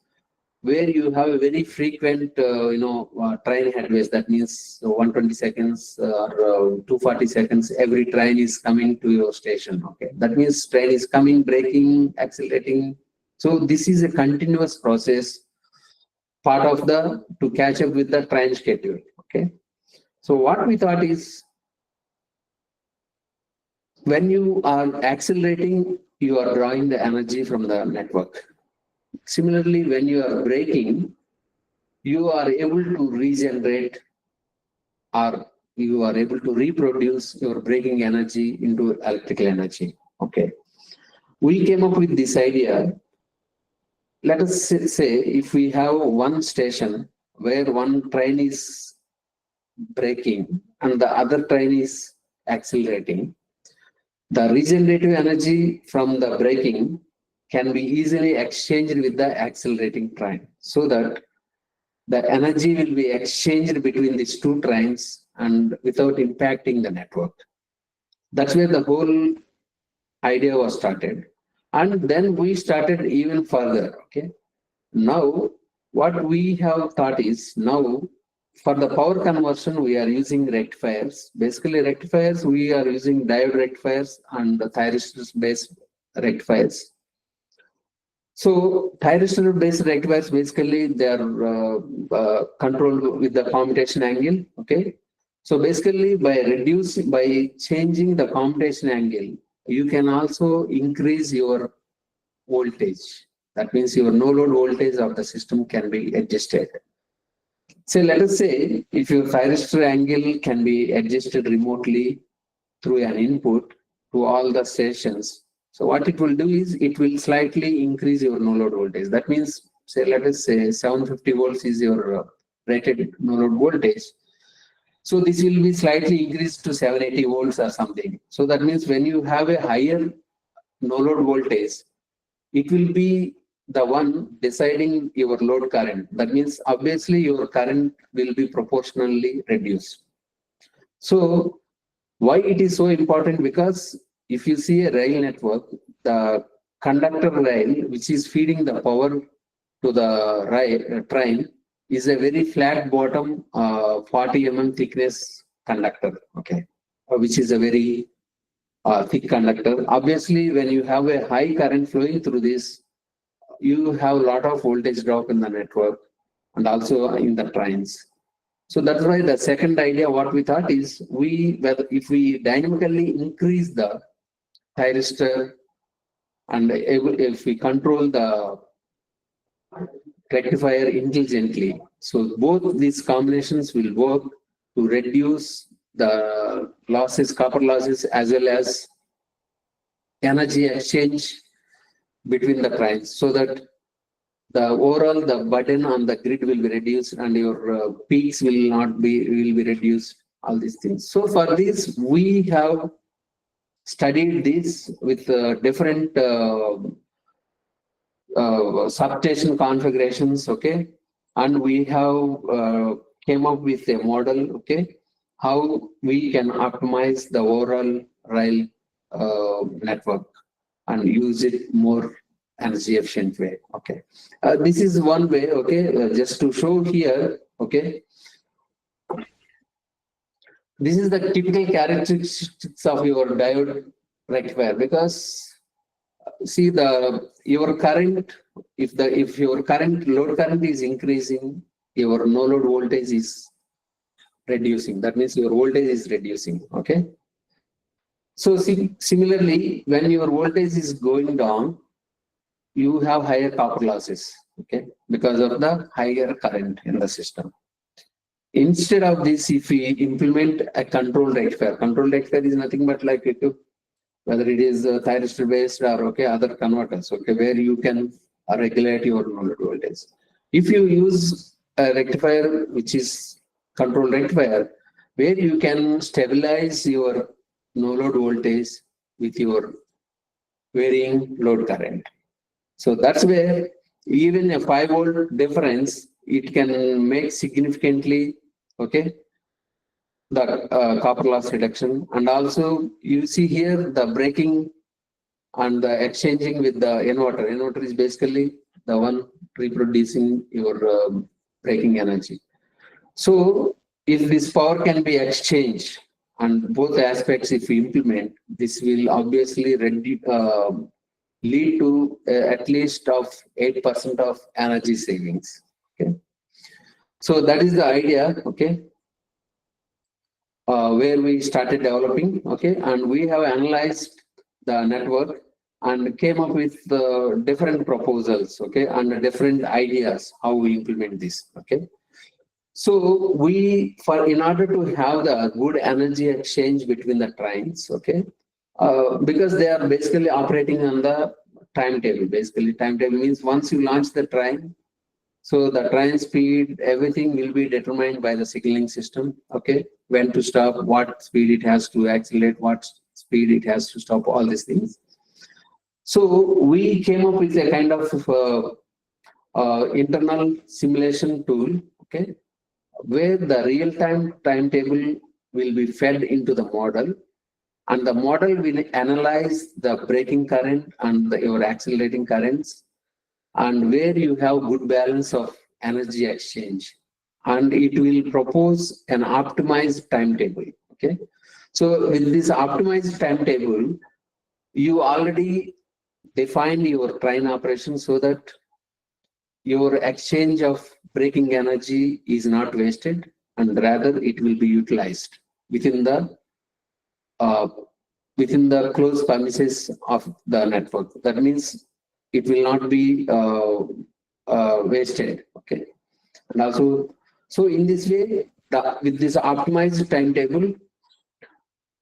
where you have a very frequent, train headways. That means 120 seconds or 240 seconds, every train is coming to your station. Okay, that means train is coming, braking, accelerating. So this is a continuous process, part of the to catch up with the train schedule. Okay, so what we thought is when you are accelerating, you are drawing the energy from the network. Similarly, when you are braking, you are able to regenerate or you are able to reproduce your braking energy into electrical energy. Okay. We came up with this idea. Let us say if we have one station where one train is braking and the other train is accelerating, the regenerative energy from the braking can be easily exchanged with the accelerating train so that the energy will be exchanged between these two trains and without impacting the network. That's where the whole idea was started. And then we started even further. Okay. Now, what we have thought is now for the power conversion, we are using rectifiers. Basically, rectifiers, we are using diode rectifiers and thyristor based rectifiers. So thyristor based rectifiers, basically they are controlled with the commutation angle. Okay. So basically by changing the commutation angle, you can also increase your voltage. That means your no load voltage of the system can be adjusted. So let us say if your thyristor angle can be adjusted remotely through an input to all the stations. So what it will do is it will slightly increase your no load voltage. That means, say, let us say 750 volts is your rated no load voltage. So this will be slightly increased to 780 volts or something. So that means when you have a higher no load voltage, it will be the one deciding your load current. That means obviously your current will be proportionally reduced. So why it is so important? Because if you see a rail network, the conductor rail, which is feeding the power to the train, is a very flat bottom, 40 thickness conductor. Okay, which is a very thick conductor. Obviously, when you have a high current flowing through this, you have a lot of voltage drop in the network and also in the trains. So that's why the second idea, what we thought is if we dynamically increase the thyristor and if we control the rectifier intelligently, so both these combinations will work to reduce the losses, copper losses, as well as energy exchange between the trains, so that the overall the burden on the grid will be reduced and your peaks will be reduced, all these things. So for this we have studied this with different substation configurations. Okay, and we have came up with a model. Okay, how we can optimize the overall rail network and use it more energy efficient way. Okay, this is one way. Okay, just to show here. Okay, this is the typical characteristics of your diode rectifier. Because see your current, if your current load current is increasing, your no load voltage is reducing. That means your voltage is reducing. Okay. So similarly, when your voltage is going down, you have higher copper losses. Okay, because of the higher current in the system. Instead of this, if we implement a control rectifier is nothing but like whether it is thyristor based or other converters, where you can regulate your no load voltage. If you use a rectifier which is control rectifier, where you can stabilize your no load voltage with your varying load current. So that's where even a 5 volt difference, it can make significantly the copper loss reduction. And also you see here the braking and the exchanging with the inverter. Inverter is basically the one reproducing your braking energy. So if this power can be exchanged and both aspects, if we implement, this will obviously lead to at least of 8% of energy savings. Okay. So that is the idea. Okay. Where we started developing. Okay. And we have analyzed the network and came up with different proposals. Okay. And different ideas how we implement this. Okay. So in order to have the good energy exchange between the trains, okay, because they are basically operating on the timetable. Basically, timetable means once you launch the train, so the train speed, everything will be determined by the signaling system. Okay, when to stop, what speed it has to accelerate, what speed it has to stop, all these things. So we came up with a kind of internal simulation tool. Okay, where the real-time timetable will be fed into the model, and the model will analyze the braking current and your accelerating currents, and where you have good balance of energy exchange, and it will propose an optimized timetable. Okay, so with this optimized timetable, you already define your train operation so that your exchange of braking energy is not wasted, and rather it will be utilized within the uh, closed premises of the network. That means it will not be wasted. Okay, and also, so in this way, with this optimized timetable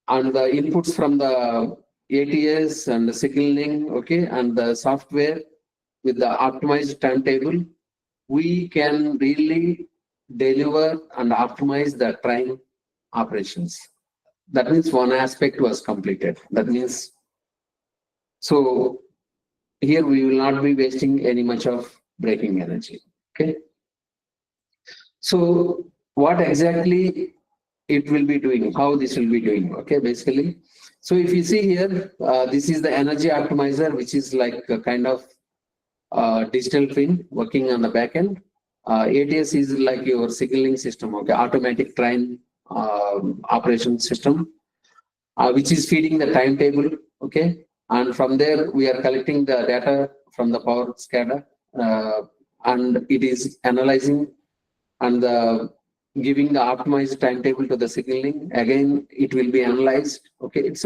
and the inputs from the ATS and the signaling, okay, and the software with the optimized timetable, we can really deliver and optimize the train operations. That means one aspect was completed. That means, so here we will not be wasting any much of braking energy. Okay. So what exactly it will be doing, how this will be doing. Okay, basically. So if you see here, this is the energy optimizer, which is like a kind of digital twin working on the back end. ATS is like your signaling system, okay, automatic train operation system, which is feeding the timetable, okay, and from there we are collecting the data from the power scatter, and it is analyzing and giving the optimized timetable to the signaling. Again, it will be analyzed. Okay, it's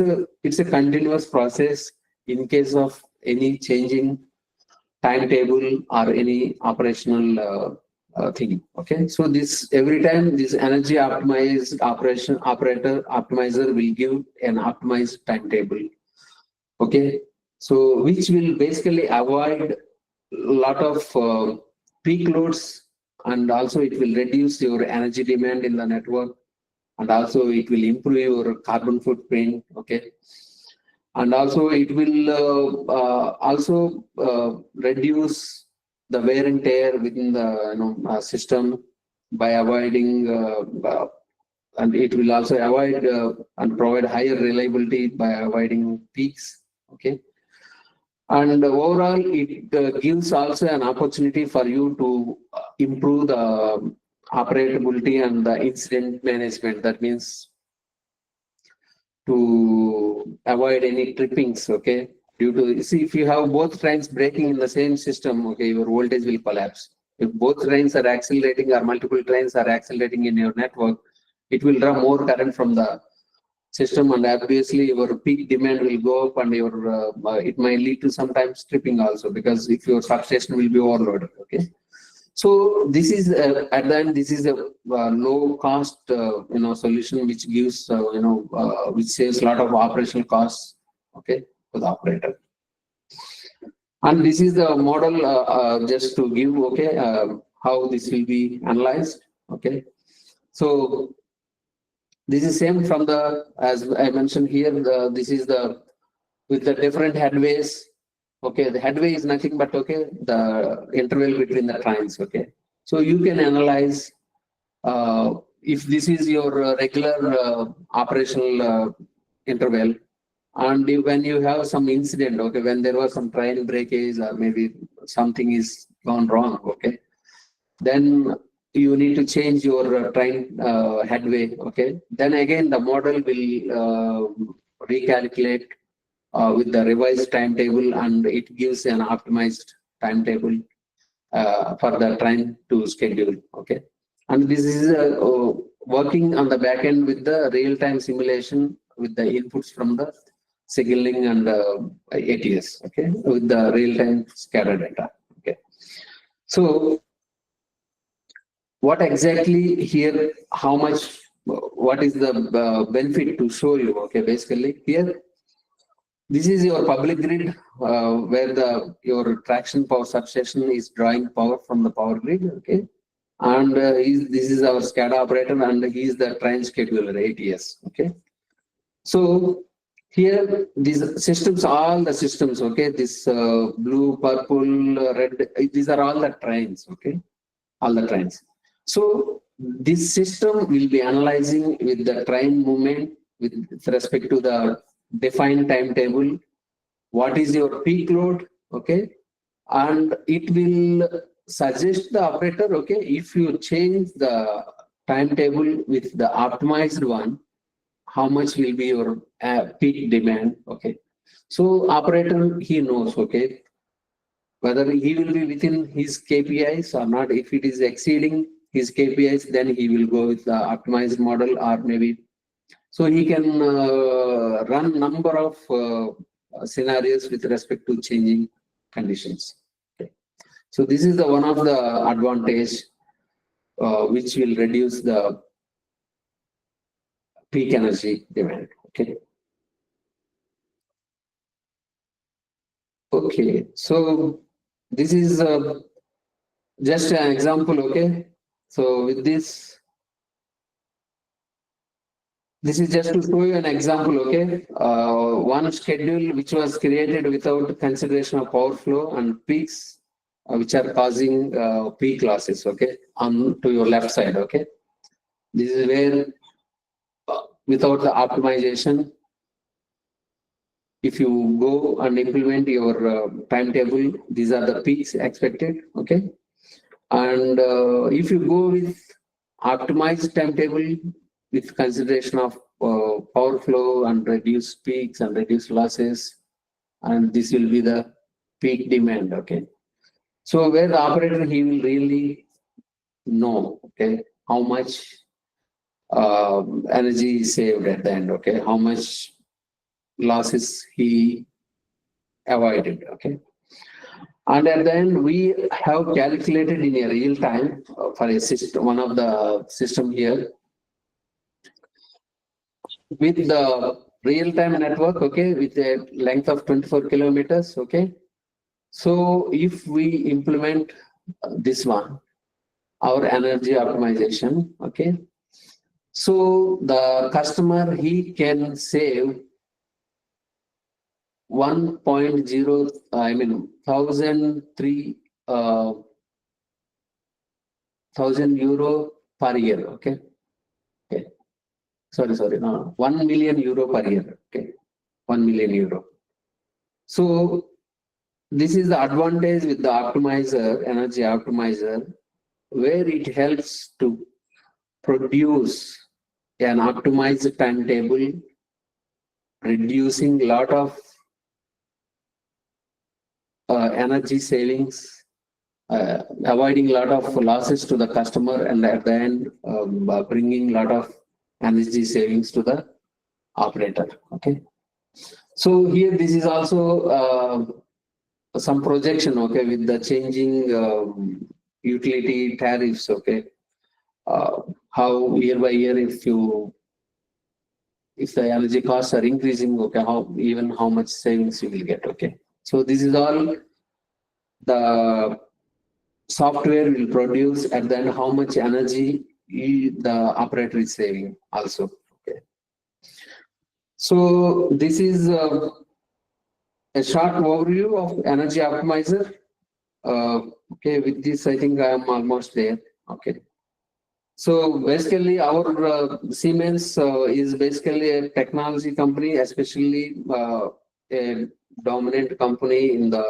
a continuous process in case of any changing timetable or any operational thing. Okay, so this every time this energy optimized operator optimizer will give an optimized timetable. Okay, so which will basically avoid a lot of peak loads, and also it will reduce your energy demand in the network, and also it will improve your carbon footprint. Okay, and also it will also reduce the wear and tear within the system by avoiding and it will also avoid and provide higher reliability by avoiding peaks. Okay, and overall it gives also an opportunity for you to improve the operability and the incident management. That means to avoid any trippings. Okay, due to, see, if you have both trains braking in the same system, okay, your voltage will collapse. If both trains are accelerating or multiple trains are accelerating in your network, it will draw more current from the system, and obviously your peak demand will go up, and your it might lead to sometimes tripping also, because if your substation will be overloaded. Okay, so this is at the end, this is a low cost solution which gives which saves a lot of operational costs, okay, for the operator. And this is the model just to give, okay, how this will be analyzed. Okay, so this is same from the, as I mentioned here, this is the with the different headways. Okay, the headway is nothing but, okay, the interval between the trains. Okay, so you can analyze if this is your regular operational interval. And when you have some incident, okay, when there was some train breakage or maybe something is gone wrong, okay, then you need to change your train headway, okay. Then again, the model will recalculate with the revised timetable, and it gives an optimized timetable for the train to schedule, okay. And this is working on the back end with the real-time simulation with the inputs from the signaling and ATS, okay, with the real-time scatter data, okay. So what exactly here, how much, what is the benefit to show you, okay, basically here, this is your public grid where your traction power substation is drawing power from the power grid, okay. And this is our SCADA operator, and he is the train scheduler, ATS, okay. So here, these systems, all the systems, okay, this blue, purple, red, these are all the trains, okay, all the trains. So this system will be analyzing with the train movement with respect to the defined timetable. What is your peak load, okay, and it will suggest the operator, okay, if you change the timetable with the optimized one, how much will be your peak demand, okay. So operator, he knows, okay, whether he will be within his KPIs or not. If it is exceeding his KPIs, then he will go with the optimized model, or maybe so he can run number of scenarios with respect to changing conditions. Okay. So this is the one of the advantage which will reduce the peak energy demand. Okay. Okay. So this is just an example. Okay. So with this, this is just to show you an example, okay? One schedule which was created without consideration of power flow and peaks, which are causing peak losses, okay? On to your left side, okay? This is where, without the optimization, if you go and implement your timetable, these are the peaks expected, okay? And if you go with optimized timetable with consideration of power flow and reduce peaks and reduce losses, and this will be the peak demand, okay. So where the operator, he will really know, okay, how much energy is saved at the end, okay, how much losses he avoided, okay. And at the end, we have calculated in a real time for a system, one of the system here, with the real-time network, okay, with a length of 24 kilometers, okay. So if we implement this one, our energy optimization, okay. So the customer, he can save 1.0, I mean, 1,003 thousand euro per year, okay. Okay. Sorry, no, 1 million euro per year, okay, 1 million euro. So this is the advantage with the optimizer, energy optimizer, where it helps to produce an optimized timetable, reducing lot of energy savings, avoiding lot of losses to the customer, and at the end, bringing lot of energy savings to the operator. Okay. So here, this is also some projection, okay, with the changing utility tariffs, okay, how year by year, if the energy costs are increasing, okay, how much savings you will get, okay. So this is all the software will produce, and then how much energy the operator is saving also, okay. So this is a short overview of energy optimizer. Okay, with this, I think I am almost there. Okay. So basically, our Siemens is basically a technology company, especially a dominant company in the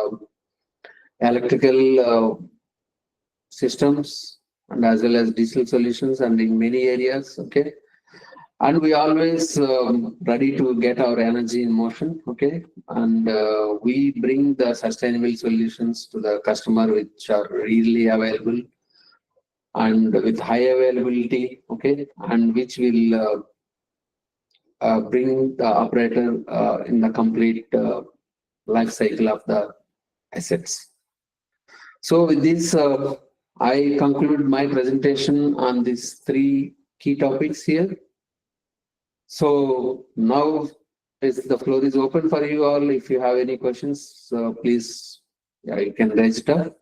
electrical systems and as well as digital solutions and in many areas. Okay, and we always ready to get our energy in motion. Okay, and we bring the sustainable solutions to the customer, which are really available and with high availability. Okay, and which will bring the operator in the complete life cycle of the assets. So with this, I conclude my presentation on these three key topics here. So now the floor is open for you all. If you have any questions, please, yeah, you can raise it up.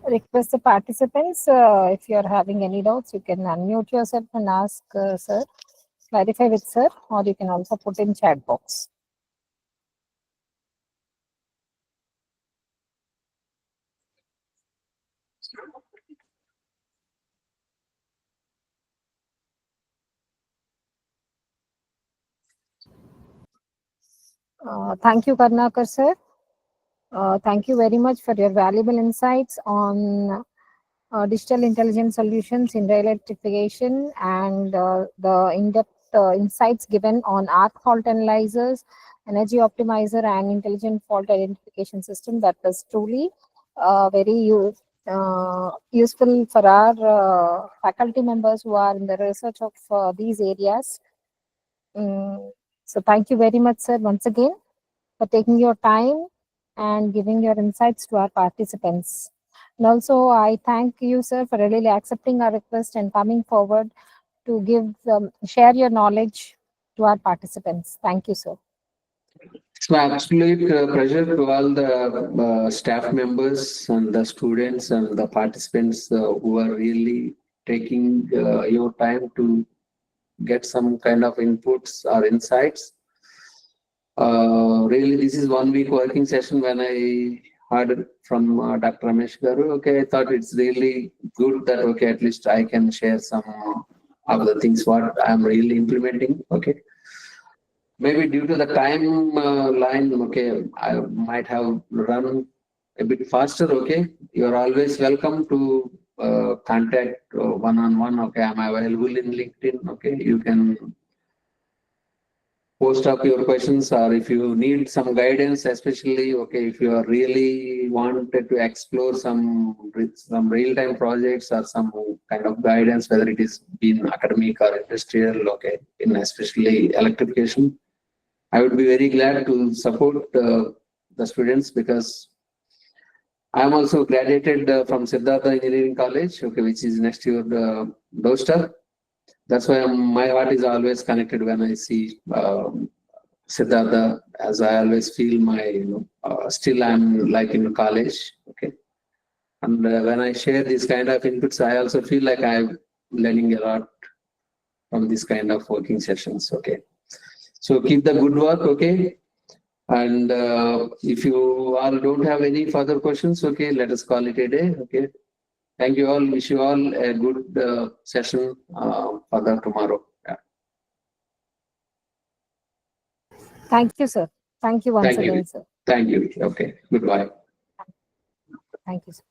Request the participants, if you are having any doubts, you can unmute yourself and ask sir, clarify with sir, or you can also put in chat box. Thank you, Karnakar sir. Thank you very much for your valuable insights on digital intelligence solutions in rail electrification and the in-depth insights given on arc fault analyzers, energy optimizer, and intelligent fault identification system. That was truly very useful for our faculty members who are in the research of these areas. So thank you very much, sir, once again, for taking your time and giving your insights to our participants. And also, I thank you, sir, for really accepting our request and coming forward to give share your knowledge to our participants. Thank you, sir. It's my absolute pleasure to all the staff members and the students and the participants who are really taking your time to get some kind of inputs or insights. Really, this is 1 week working session. When I heard from Dr. Ramesh Garu, okay, I thought it's really good that, okay, at least I can share some of the things what I'm really implementing. Okay. Maybe due to the time line, okay, I might have run a bit faster. Okay. You're always welcome to contact one-on-one. Okay. I'm available in LinkedIn. Okay. You can post up your questions, or if you need some guidance, especially, okay, if you are really wanted to explore some real-time projects or some kind of guidance, whether it is been academic or industrial, okay, in especially electrification, I would be very glad to support the students, because I'm also graduated from Siddhartha Engineering College, okay, which is next to your doorstep. That's why my heart is always connected when I see Siddhartha, as I always feel my, still I'm like in college. Okay. And when I share these kind of inputs, I also feel like I'm learning a lot from this kind of working sessions. Okay. So keep the good work. Okay. And if you all don't have any further questions, okay, let us call it a day. Okay. Thank you all. Wish you all a good session further tomorrow. Yeah. Thank you, sir. Thank you once Thank you. again, sir. Thank you. Okay. Goodbye. Thank you, sir.